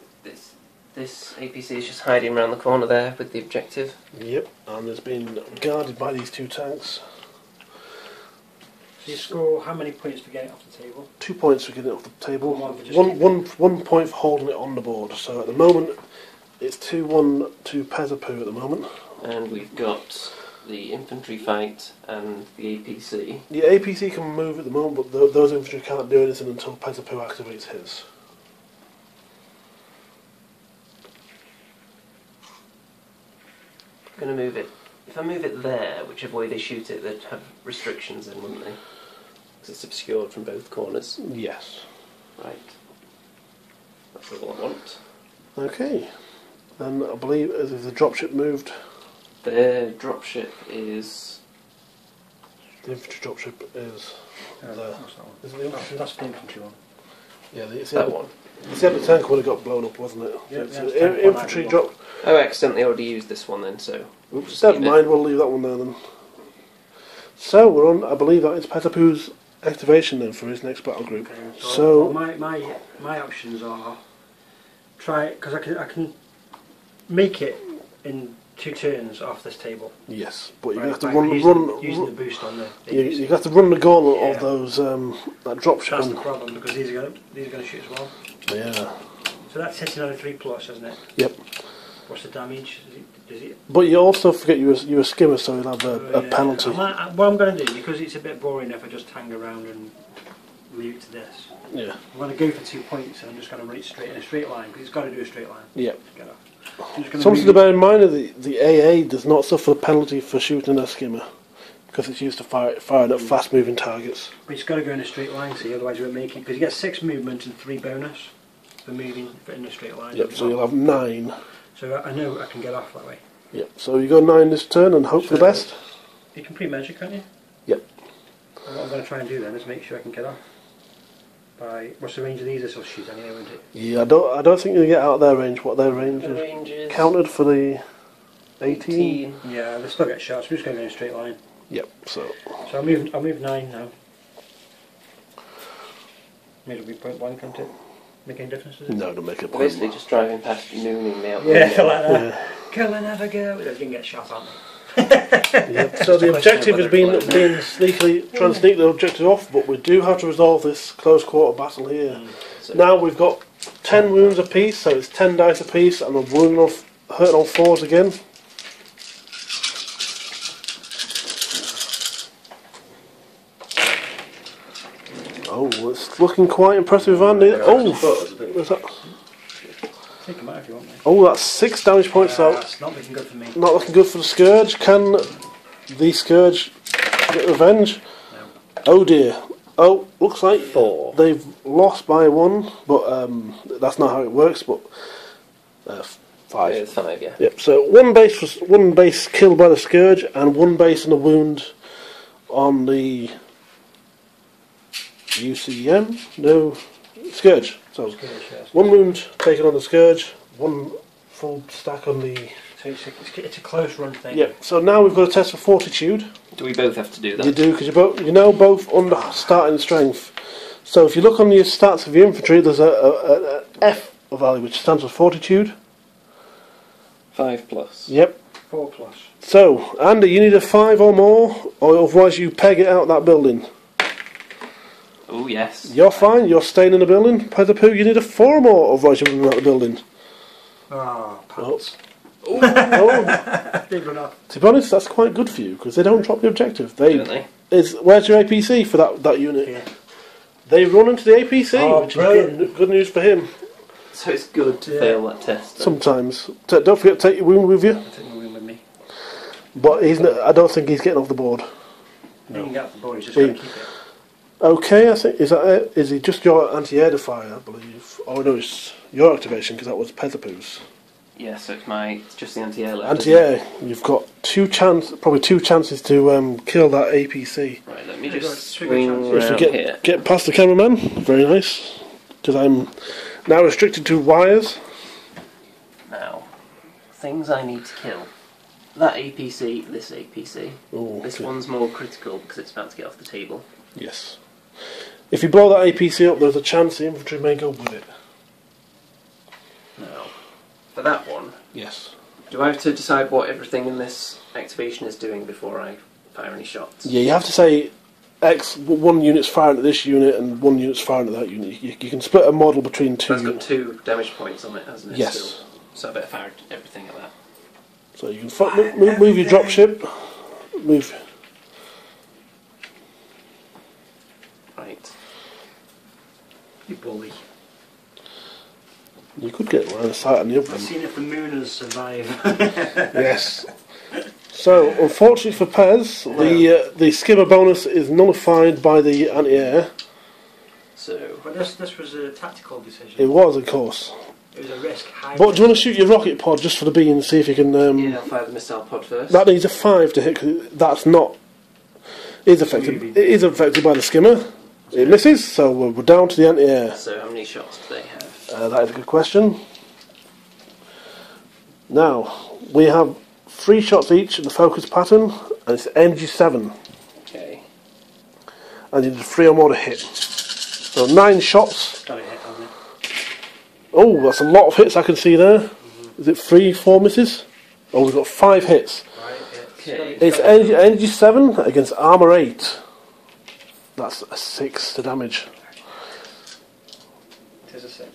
this APC is just hiding around the corner there with the objective. Yep, and it's been guarded by these 2 tanks. So you score how many points for getting it off the table? 2 points for getting it off the table. One for just One point for holding it on the board. So at the moment, it's 2-1 to Pezzapoo at the moment. And we've got the infantry fight and the APC. The APC can move at the moment, but those infantry can't do anything until Pezzapoo activates his. I'm going to move it. If I move it there, whichever way they shoot it, they'd have restrictions then, wouldn't they? Because it's obscured from both corners. Yes. Right. That's all I want. Okay. Then I believe as if the dropship moved, Their dropship is... the infantry dropship is there. What's that one? Is it the infantry? That's the infantry one. Yeah, it's that one. It's the tank would have got blown up, wasn't it? Yeah, It's yeah, an it's tank one, infantry that drop. Oh, I accidentally already used this one then, so... Oops, just never leave it. mind, we'll leave that one there then. So we're on, I believe that is Pezzapoo's activation then for his next battle group. Okay, So my options are try, because I can make it in 2 turns off this table. yes, but you're Right, going to have to using the boost on the. you have to run the gauntlet Yeah. of those that dropship. That's the problem, because these are going to shoot as well. Yeah. So that's hitting on a 3+, isn't it? Yep. What's the damage? Does it? But you also forget you're a skimmer, so you'll have a Yeah. penalty. What I'm going to do, because it's a bit boring if I just hang around and leave it to this. Yeah. I'm going to go for 2 points, and I'm just going to run it straight in a straight line, because it's got to do a straight line. Yep. Get off. I'm just gonna Something move to bear in mind is the AA does not suffer a penalty for shooting a skimmer because it's used to firing at fast-moving targets. But it's got to go in a straight line, see, otherwise you won't make it, because you get 6 movement and 3 bonus for moving in a straight line. Yep. So you'll have 9. So I know I can get off that way. Yep. So you go 9 this turn and hope for the So- best. You can pre-measure, can't you? Yep. And what I'm going to try and do then is make sure I can get off. By what's the range of these? This will shoot anyway, won't it? Yeah. I don't think you'll get out of their range. What their range The is range is... counted for the 18. Yeah, they still get shots. We're just going to go in a straight line. Yep. So So I'll move 9 now. Maybe it'll be point blank, can't it? Make any difference, does it? no, to make it. Basically just driving past nooning me out. Yeah, like that. Yeah. Kill and never go. They can get shot, aren't they? Yep. So the objective has been sneakily trying to sneak the objective off, but we do have to resolve this close quarter battle here. So Now we've got 10 wounds apiece, so it's 10 dice apiece, and we're hurting on 4s again. Oh, it's looking quite impressive, Andy. Oh, what's that? Take them out if you want me. Oh, that's 6 damage points out. That's not looking good for me. Not looking good for the Scourge. Can the Scourge get revenge? No. Oh dear. Oh, looks like 4. they've lost by 1, but that's not how it works. But 5. It's 5, yeah. Yep. So one base killed by the Scourge, and 1 base and a wound on the UCM. No, Scourge. So Scourge, yes. 1 wound taken on the Scourge, 1 full stack on the. So it's a close run thing. Yep. So now we've got a test for Fortitude. Do we both have to do that? You do, because you know both under starting strength. So if you look on your stats of your infantry, there's a F value which stands for Fortitude. 5 plus. Yep. 4 plus. So Andy, you need a 5 or more, or otherwise you peg it out that building. Oh yes. You're fine. You're staying in the building. Pezzapoo, you need a 4 or more, otherwise you're running out of the building. Ah, pants. Oh, Did run off. to be honest, that's quite good for you because they don't drop the objective. Don't they? Where's your APC for that unit? Yeah. They run into the APC, Oh, which brilliant. is good news for him. So it's good to fail that test. Then. Sometimes. Don't forget to take your wound with you. Take my win with me. But I don't think he's getting off the board. He can get off the board, he's just got to keep it. Okay, I think is he just your anti-air defier, I believe? Oh no, it's your activation because that was Pezzapoo's. Yeah, so it's just the anti-air left. Anti-air, you've got probably two chances to kill that APC. Right, let me Yeah, just go swing on, If around you here. get past the cameraman, very nice. Because I'm now restricted to wires. Now, things I need to kill. That APC, this APC. Oh, This okay. one's more critical because it's about to get off the table. Yes. If you blow that APC up, there's a chance the infantry may go with it. Now, for that one, Yes. do I have to decide what everything in this activation is doing before I fire any shots? Yeah, you have to say one unit's firing at this unit and 1 unit's firing at that unit. You can split a model between 2 That's got units. 2 damage points on it, hasn't it? Yes. Still? So I better fire everything at that. So you can move your dropship. Move. Right. You bully. You could get line of sight on the other I've one. seen if the Mooners survive. Yes. So, unfortunately for Pez, the skimmer bonus is nullified by the anti-air. So, But this was a tactical decision. It was, of course. It was a risk. But do you want to shoot your rocket pod just for the B and see if you can... yeah, I'll fire the missile pod first. That needs a 5 to hit, 'cause that's not... It is affected by the skimmer. It misses, so we're down to the anti-air. So how many shots do they have? That is a good question. Now, we have 3 shots each in the focus pattern, and it's energy 7. Okay. And you need 3 or more to hit. So 9 shots. Got it hit, hasn't it? Oh, that's a lot of hits I can see there. Is it 3, 4 misses? Oh, we've got 5 hits. Right, yeah. Okay. It's energy 7 against armour 8. That's a 6 to damage. It is a 6.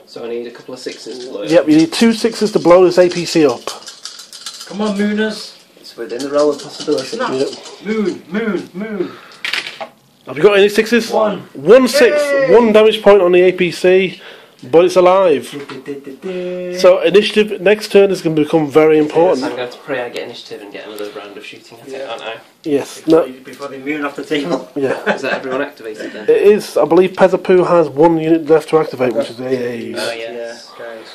So I need a couple of 6s below. Yep, you need 2 6s to blow this APC up. Come on, Mooners. It's within the realm of possibility. Snap. Yep. Moon. Have you got any 6s? 1. 1 6, Yay! 1 damage point on the APC, but it's alive. So initiative next turn is going to become very So I'm important. going to have to pray I get initiative and get another round of shooting at it, aren't I? Yes, no, Before they moon off the table. yeah. Is that everyone activated then? It is, I believe Pezzapoo has 1 unit left to activate, which is AA's. Oh, yes. Yeah, guys.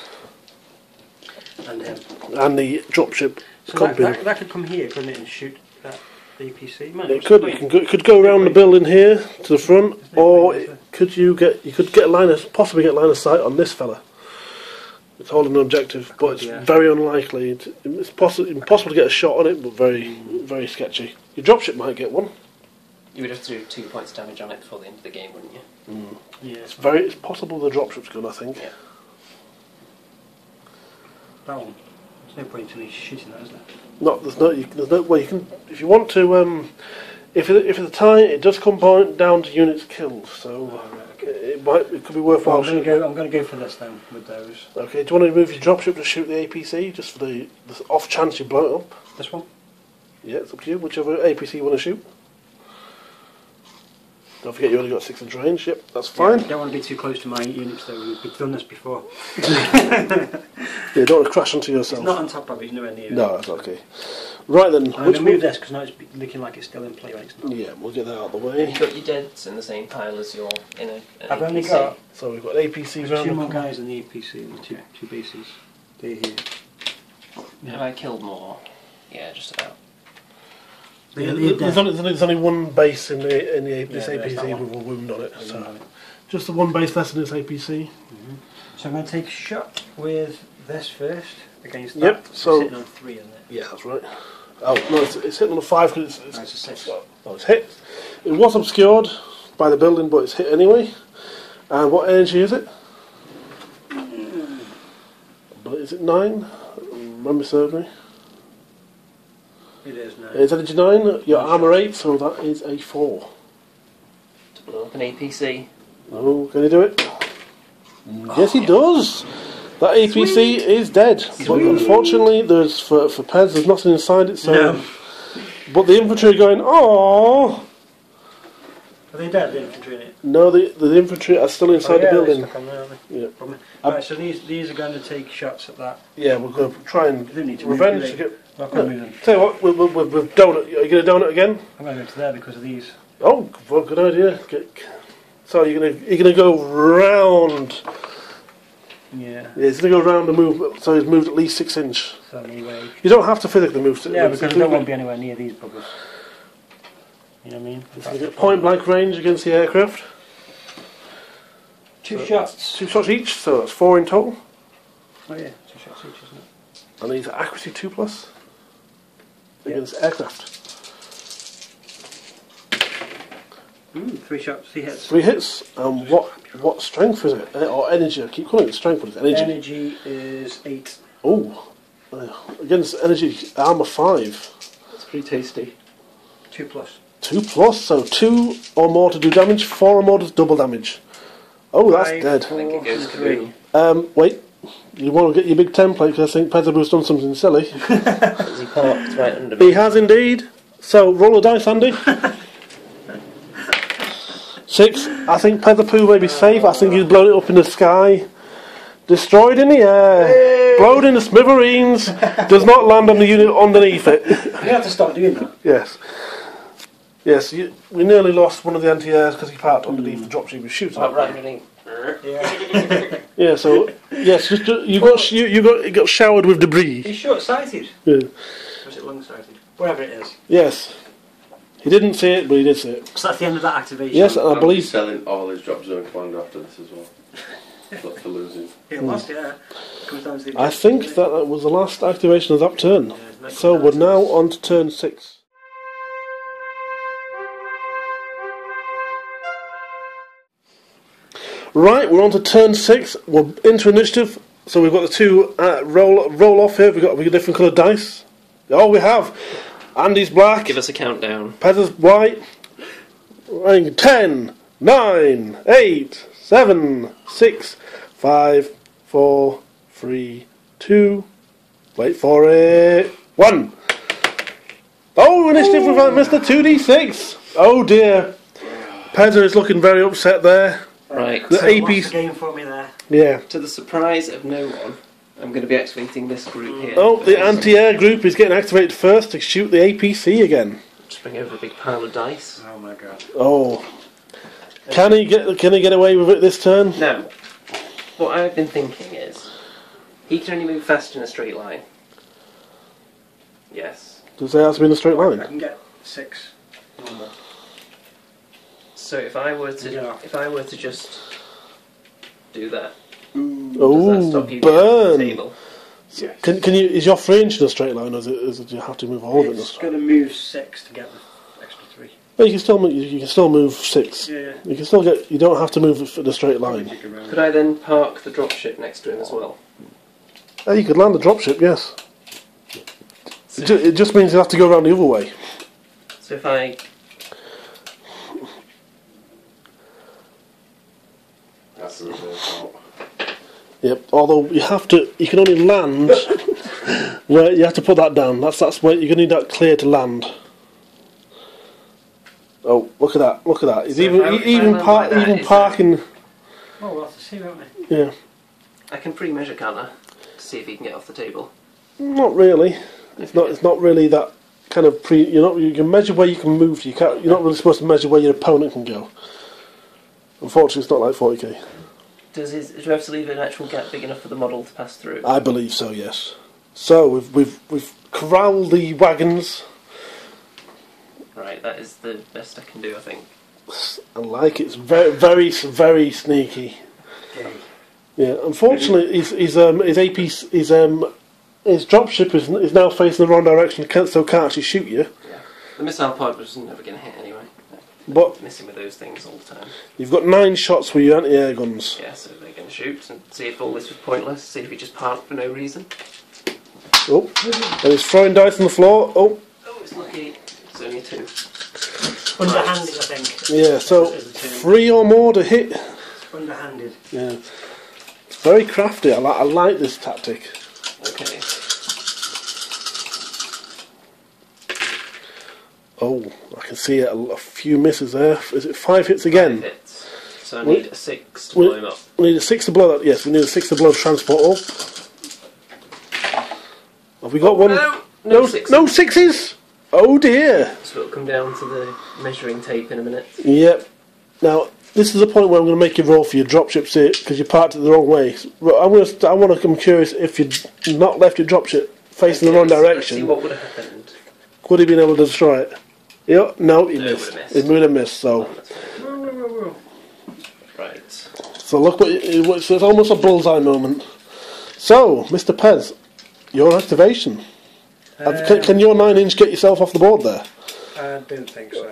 And him. And the dropship So company. that could come here, couldn't it, and shoot that APC? Man, It could go around the building here to the front, or you could get a line of sight on this fella. It's holding an objective, but it's very unlikely. It's impossible to get a shot on it, but very, very sketchy. Your dropship might get one. You would have to do 2 points of damage on it before the end of the game, wouldn't you? Yeah, It's possible the dropship's good, I think. Yeah. that one. There's no point in me shooting that, is there? There's no way you can. If you want to, if it's a tie, it does come down to units killed. So it could be worthwhile. I'm going to go for this then with those. Okay. Do you want to move your dropship to shoot the APC just for the off chance you blow it up? This one? Yeah, it's up to you. Whichever APC you want to shoot. Don't forget you only got 6 inch range. Yep, that's fine. Yeah, don't want to be too close to my units though. We've done this before. You don't want to crash onto yourself. It's not on top of it. It's nowhere near it. No, that's okay. Right then. I'm going to move this because now it's looking like it's still in play. When it's not. Yeah, we'll get that out of the Have way. you got your deads in the same pile as your in an I've only APC? got So we've got APCs around. 2 more guys in the APC and two bases. They're here. Have I killed more? Yeah, just about. There's only one base in this there's that APC one. with a wound on it. So. On it. Just the one base less in this APC. So I'm going to take a shot with this first against that. Yep, It's so- sitting on 3 in there. Yeah, that's right. Oh no, it's hitting on a 5 because it's It's a 6. oh, it's hit. It was obscured by the building, but it's hit anyway. And what energy is it? Is it 9? Remember serve me. It is now. It's energy 9. Your armor 8, so that is a 4. To blow up an APC. Oh, can he do it? Yes, he does. That APC is dead. But unfortunately, there's for Pez, there's nothing inside it. So, No. but the infantry are going. Oh Are they dead, the infantry in it? no, the infantry are still inside the building. They're stuck on there, aren't they? Yeah. Probably. Right, so these are going to take shots at that. Yeah, we're going to try and They don't need to move, revenge. do To they? get, I'm not going to move them. tell you what, with donut. Are you going to donut again? I'm going to go to there because of these. Oh, well, good idea. So you're gonna go round. Yeah. Yeah, he's going to go round and move. So he's moved at least 6 inch. So anyway. You don't have to physically move. Yeah, because I don't want to be anywhere near these buggers. You know what I mean? He's going to get point blank range against the aircraft. 2 shots. 2 shots each, so that's 4 in total. Oh yeah, 2 shots each, isn't it? And these are accuracy 2+ Yep. against aircraft. 3 shots, 3 hits. 3 hits. And what strength is it? Or energy? I keep calling it strength, but it's energy. Energy is 8. Oh, against energy armor 5. That's pretty tasty. 2 plus. 2+, so 2 or more to do damage, 4 or more does double damage. Oh, that's 5, dead. I think it goes 3. Wait. You want to get your big template because I think Pezzapoo's done something silly. Is he parked right under He me? has indeed. So roll a dice, Andy. 6. I think Pezzapoo may be safe. I think he's blown it up in the sky. Destroyed in the air. Blown in the smithereens. Does not land on the unit underneath it. You have to stop doing that. Yes. Yes, we nearly lost one of the anti-airs because he parked underneath the dropship was shooting. Oh, right, really. Yeah. Yeah, so yes, it got showered with debris. He's short-sighted. Yeah. Or is it long-sighted? Whatever it is. Yes. He didn't see it, but he did see it. So that's the end of that activation. Yes, and I I'll be believe. selling all his Dropzone Commander after this as well. Not for losing. He lost, yeah. Comes down to the I think that was the last activation of that turn. Yeah, So we're now on to turn 6. Right, we're on to turn 6. We're into initiative. So we've got the 2 roll off here. We've got a different coloured dice. Oh, we have. Andy's black. Give us a countdown. Pezza's white. 10, 9, 8, 7, 6, 5, 4, 3, 2. Wait for it. 1. Oh, initiative with Mr. 2d6. Oh dear. Pezza is looking very upset there. Right. The So AP. what's the game for me there? Yeah. To the surprise of no one, I'm going to be activating this group here. Oh, the anti-air group is getting activated first to shoot the APC again. Just bring over a big pile of dice. Oh my god. Oh. Can he get away with it this turn? Now, what I've been thinking is, he can only move fast in a straight line. Yes. Does it have to be in a straight I line? can get 6 normal. So if I were to, Yeah. just do that, does that Oh, stop you getting off the burn! table? Yes. Can you? Is your 3 inch in a straight line, or is it you have to move all of it in a It's straight going to move 6 to get the extra 3. Well, you can still move 6. Yeah, yeah. You can still get. You don't have to move it in a straight line. Could I then park the dropship next to him as well? You could land a dropship, yes. It just means you have to go around the other way. So if I... That's the reverse out. Yep. Although you can only land where you have to put that down. That's where you're gonna need that clear to land. Oh, Look at that! Look at that! He's So even if I even land like that, is parking. Oh, we'll have to see, won't we? Yeah, I can pre-measure, can't I? To see if he can get off the table. not really. It's not really that kind of pre. You can measure where you can move. You can't. You're not really supposed to measure where your opponent can go. Unfortunately, it's not like 40k. Do you have to leave an actual gap big enough for the model to pass through? I believe so. Yes. So we've corralled the wagons. Right, that is the best I can do, I think. I like it. It's very very sneaky. Okay. Yeah. Unfortunately, his AP his dropship is now facing the wrong direction, so can't actually shoot you. Yeah. The missile pod was never going to hit anyway. But Messing with those things all the time. you've got 9 shots with your anti-air guns. Yeah, so they're going to shoot and see if all this was pointless. See if he just parked for no reason. Oh, and he's throwing dice on the floor. Oh, Oh, it's lucky. It's only 2. Underhanded, I think. yeah. So 3 or more to hit. Underhanded. Yeah, it's very crafty. I like this tactic. Okay. Oh, I can see a few misses there. Is it 5 hits again? 5 hits. So I need a 6 to blow him up. We need a 6 to blow that. Yes, we need a 6 to blow transport up. Have we got one? No 6. No 6s. Oh dear. So it'll come down to the measuring tape in a minute. Yep. Now this is the point where I'm going to make you roll for your dropships here because you parked it the wrong way. I'm curious if you'd not left your dropship facing the wrong Let's direction. see what would have happened. Would he been able to destroy it? Yep. No, he No, missed. it would've missed. It would have missed. So. Oh, that's fine. Right. So look what it's almost a bullseye moment. So, Mr. Pez, your activation. Can your 9-inch get yourself off the board there? I don't think so.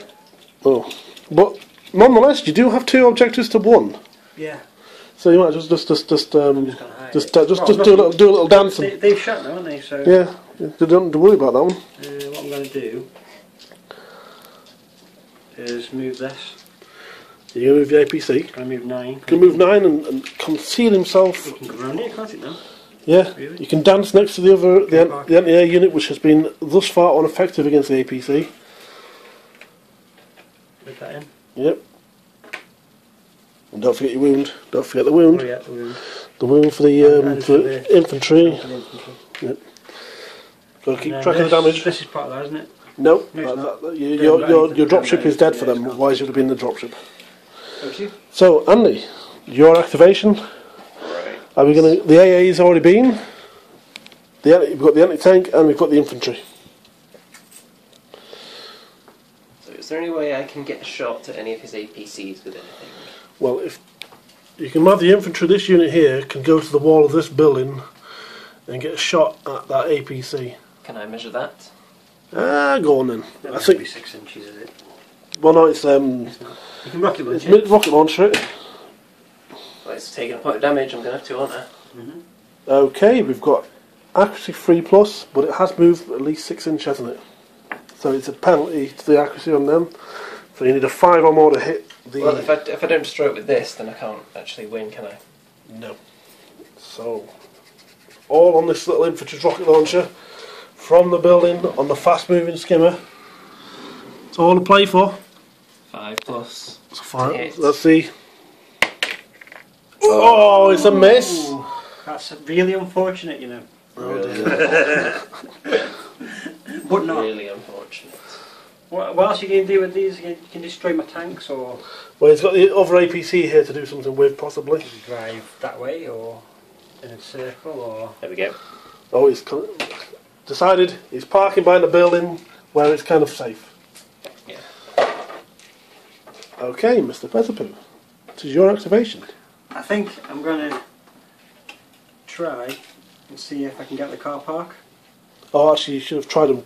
Oh, but nonetheless, you do have 2 objectives to 1. Yeah. So you might just do a little dancing. They've shot now, haven't they? So Yeah, don't worry about that one. what I'm going to do is move this. You're going to move the APC. I'm going to move 9. You can move 9 and conceal himself. You can go around it, can't it now? Yeah, Really? you can dance next to the anti-air unit, which has been thus far ineffective against the APC. Put that in. Yep. And don't forget your wound. Don't forget the wound. Oh yeah, the wound. The wound for the infantry. For the infantry. Yep. Got to keep And track of the damage. This is part of that, isn't it? No, No, it's not. your dropship is dead for them. Otherwise, you'd have been the dropship. Okay. So, Andy, your activation. Right. Are we going to? The AA's already been. We've got the anti-tank and we've got the infantry. So is there any way I can get a shot at any of his APCs with anything? Well, if you can have the infantry, this unit here can go to the wall of this building and get a shot at that APC. Can I measure that? Go on then. That I must think. be 6 inches, is it? Well, no, it's You can rocket launch it's it. mid-rocket launcher it. Well, it's taking a point of damage. I'm going to have to, aren't I? Okay, we've got accuracy 3+, but it has moved at least 6 inches, hasn't it? So it's a penalty to the accuracy on them. So you need a 5 or more to hit the. Well, if I don't destroy it with this, then I can't actually win, can I? No. So all on this little infantry rocket launcher from the building on the fast-moving skimmer. It's all to play for. 5+. So fine. Hit. Let's see. Oh, it's a miss. Ooh, that's really unfortunate, you know. But not. Really unfortunate. What else are you going to do with these? You can destroy my tanks or Well, he's got the other APC here to do something with, possibly. drive that way or in a circle or... There we go. Oh, he's decided he's parking behind a building where it's kind of safe. Yeah. Okay, Mr. Pezzapoo, this is your activation. I think I'm going to try and see if I can get the car park. Oh, actually, you should have tried them.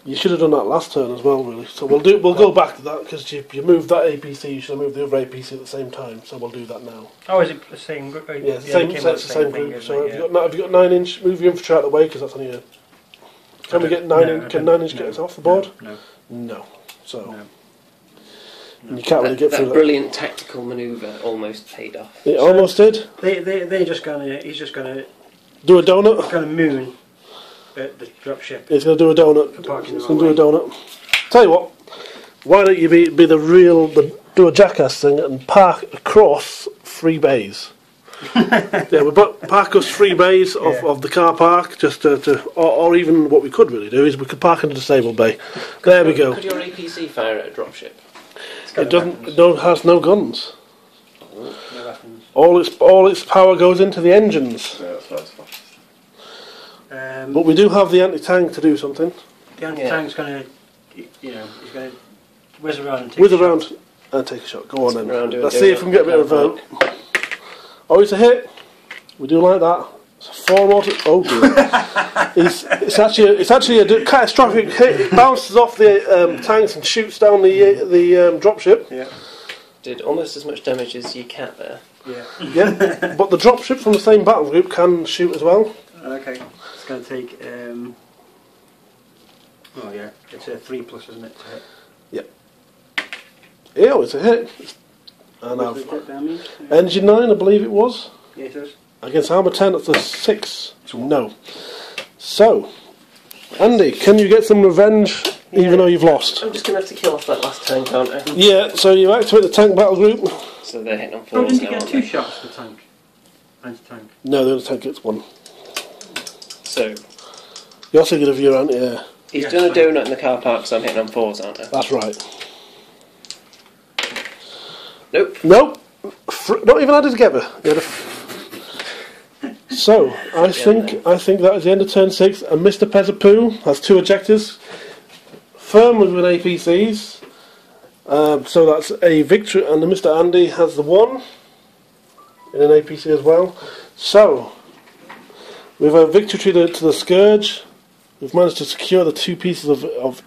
You should have done that last turn as well, really. So we'll go back to that because you moved that APC. You should have moved the other APC at the same time. So we'll do that now. Oh, is it the same group? Yeah, it's the same thing, group. isn't So it? have you got 9-inch? Move your infantry out of the way because that's only a. Can we get 9-inch? Can 9-inch get us off the board? No. No. So. No. And you can't really get That through brilliant tactical manoeuvre almost paid off. that. It almost did. They're just gonna. He's just gonna Do a donut. moon at the dropship. It's going to do a donut. Parking It's the going to do a wrong donut. Tell you what, why don't you be do a jackass thing and park across 3 bays? Yeah, we park us 3 bays of the car park, just or even what we could really do is we could park in the disabled bay. There we go. Could your APC fire at a dropship? It doesn't. It has no guns. No weapons. All its power goes into the engines. Yeah, that's fast. But we do have the anti-tank to do something. The anti-tank's going to, he's going to whiz around and take Whiz a shot. around and take a shot. Go on then. Let's Do see if we can get a bit of a vote. Oh, it's a hit. We do like that. It's a 4 more. Oh dear. it's actually a catastrophic hit. It bounces off the tanks and shoots down the dropship. Yeah. Did almost as much damage as your cat there. Yeah. Yeah. But the dropship from the same battle group can shoot as well. Okay. It's going to take. Oh yeah, it's a 3+, isn't it? To hit. Yeah, it's a hit. And What's the hit damage? Engine 9, I believe it was. Yeah, it does. Against armour 10, that's a 6. No. So, Andy, can you get some revenge even though you've lost? I'm just going to have to kill off that last tank, aren't I? Yeah, so you activate the tank battle group. So they're hitting on 4s Oh, didn't you now, get aren't 2 they? shots for tank? Anti-tank. No, the other tank gets 1. So You're thinking of your anti-air. he's Yeah, done a fine. donut in the car park, so I'm hitting on 4s, aren't I? That's right. Nope. Nope. Not even added together. So, I think that is the end of turn 6, and Mr. Pezzapoo has 2 objectives. Firmly with APCs. So that's a victory, and Mr. Andy has the 1 in an APC as well. So, we've a victory to the Scourge. We've managed to secure the 2 pieces of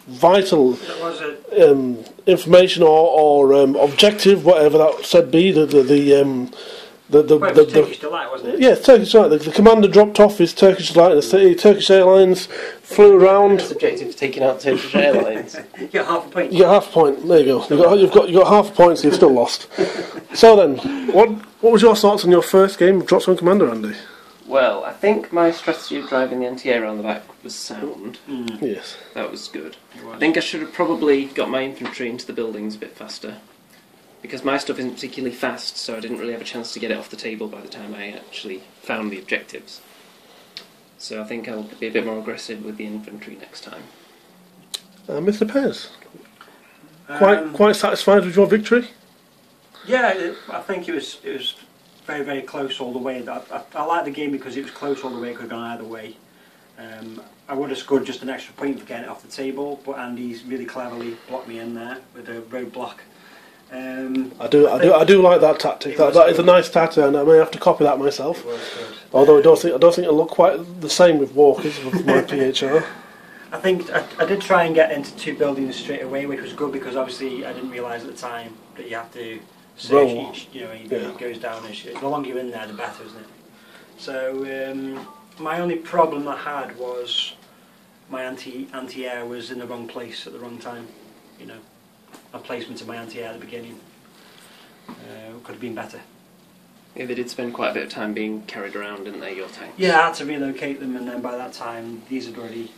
vital That was it. information or objective, whatever that said be. Well, it was Turkish Delight, wasn't it? Yeah, Turkish Delight. The commander dropped off his Turkish Delight in the city. Turkish Airlines flew around. That's objective for taking out Turkish Airlines. You get half a point. You get half a point. There you go. You got half a point, so you've still lost. So then, what was your thoughts on your first game of Dropzone Commander, Andy? Well, I think my strategy of driving the anti-air around the back was sound. Yes. That was good. I think I should have probably got my infantry into the buildings a bit faster. Because my stuff isn't particularly fast, so I didn't really have a chance to get it off the table by the time I actually found the objectives. So I think I'll be a bit more aggressive with the infantry next time. Mr. Pez, quite satisfied with your victory? Yeah, I think it was very, very close all the way. I like the game because it was close all the way. It could have gone either way. I would have scored just an extra point for getting it off the table, but Andy's really cleverly blocked me in there with a roadblock. I do like that tactic. That is a nice tactic, and I may have to copy that myself. Although I don't think it'll look quite the same with walkers with my PHR. I think I did try and get into 2 buildings straight away, which was good because obviously I didn't realise at the time that you have to search Roll. each. It goes down. The longer you're in there, the better, isn't it? So my only problem I had was my anti-air was in the wrong place at the wrong time. A placement of my anti-air at the beginning could have been better. Yeah, they did spend quite a bit of time being carried around, didn't they, your tanks? Yeah, I had to relocate them, and then by that time these had already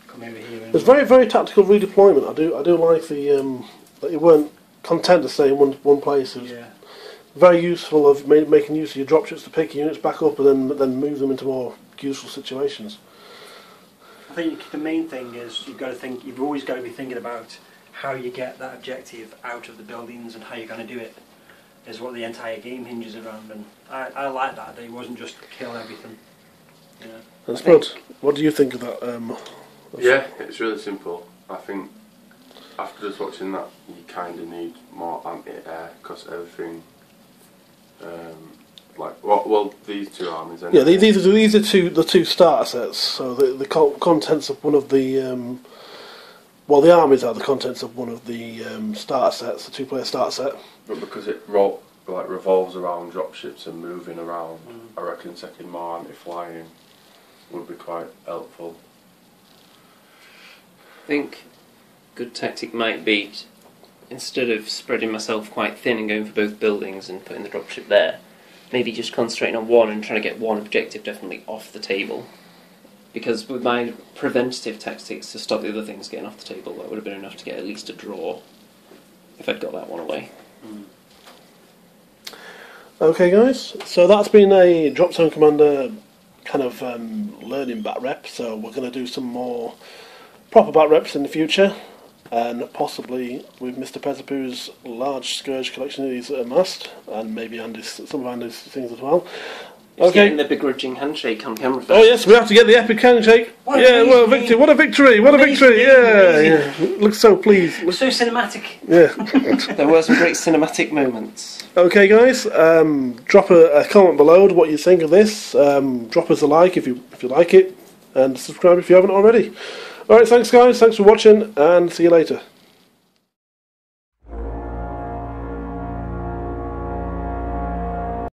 come over here. It's very, very tactical redeployment. I do like the that you weren't content to stay in one place. It was very useful of making use of your dropships to pick your units back up and then move them into more useful situations. I think the main thing is you've always got to be thinking about how you get that objective out of the buildings and how you're going to do it is what the entire game hinges around, and I like that it wasn't just kill everything. And Spud, what do you think of that? Yeah, it's really simple. I think after just watching that, you kind of need more anti-air because everything, these 2 armies. Anyway. Yeah, these are the 2 starter sets. So the contents of one of the the armies are the contents of one of the starter sets, the 2-player starter set. But because it revolves around dropships and moving around, I reckon second more anti-flying would be quite helpful. I think good tactic might be, instead of spreading myself quite thin and going for both buildings and putting the dropship there, maybe just concentrating on one and trying to get one objective definitely off the table, because with my preventative tactics to stop the other things getting off the table, that would have been enough to get at least a draw if I'd got that one away. Okay, guys, so that's been a Dropzone Commander kind of learning BatRep, so we're going to do some more proper BatReps in the future, and possibly with Mr. Pezzapoo's large Scourge collection he's amassed, and maybe some of Andy's things as well. He's Okay. getting the begrudging handshake on camera first. Oh yes, we have to get the epic handshake. Yeah, well, victory! What a victory! What a victory! Yeah. Looks so pleased. So cinematic. Yeah. There were some great cinematic moments. Okay, guys. Drop a comment below what you think of this. Drop us a like if you like it, and subscribe if you haven't already. All right, thanks, guys. Thanks for watching, and see you later.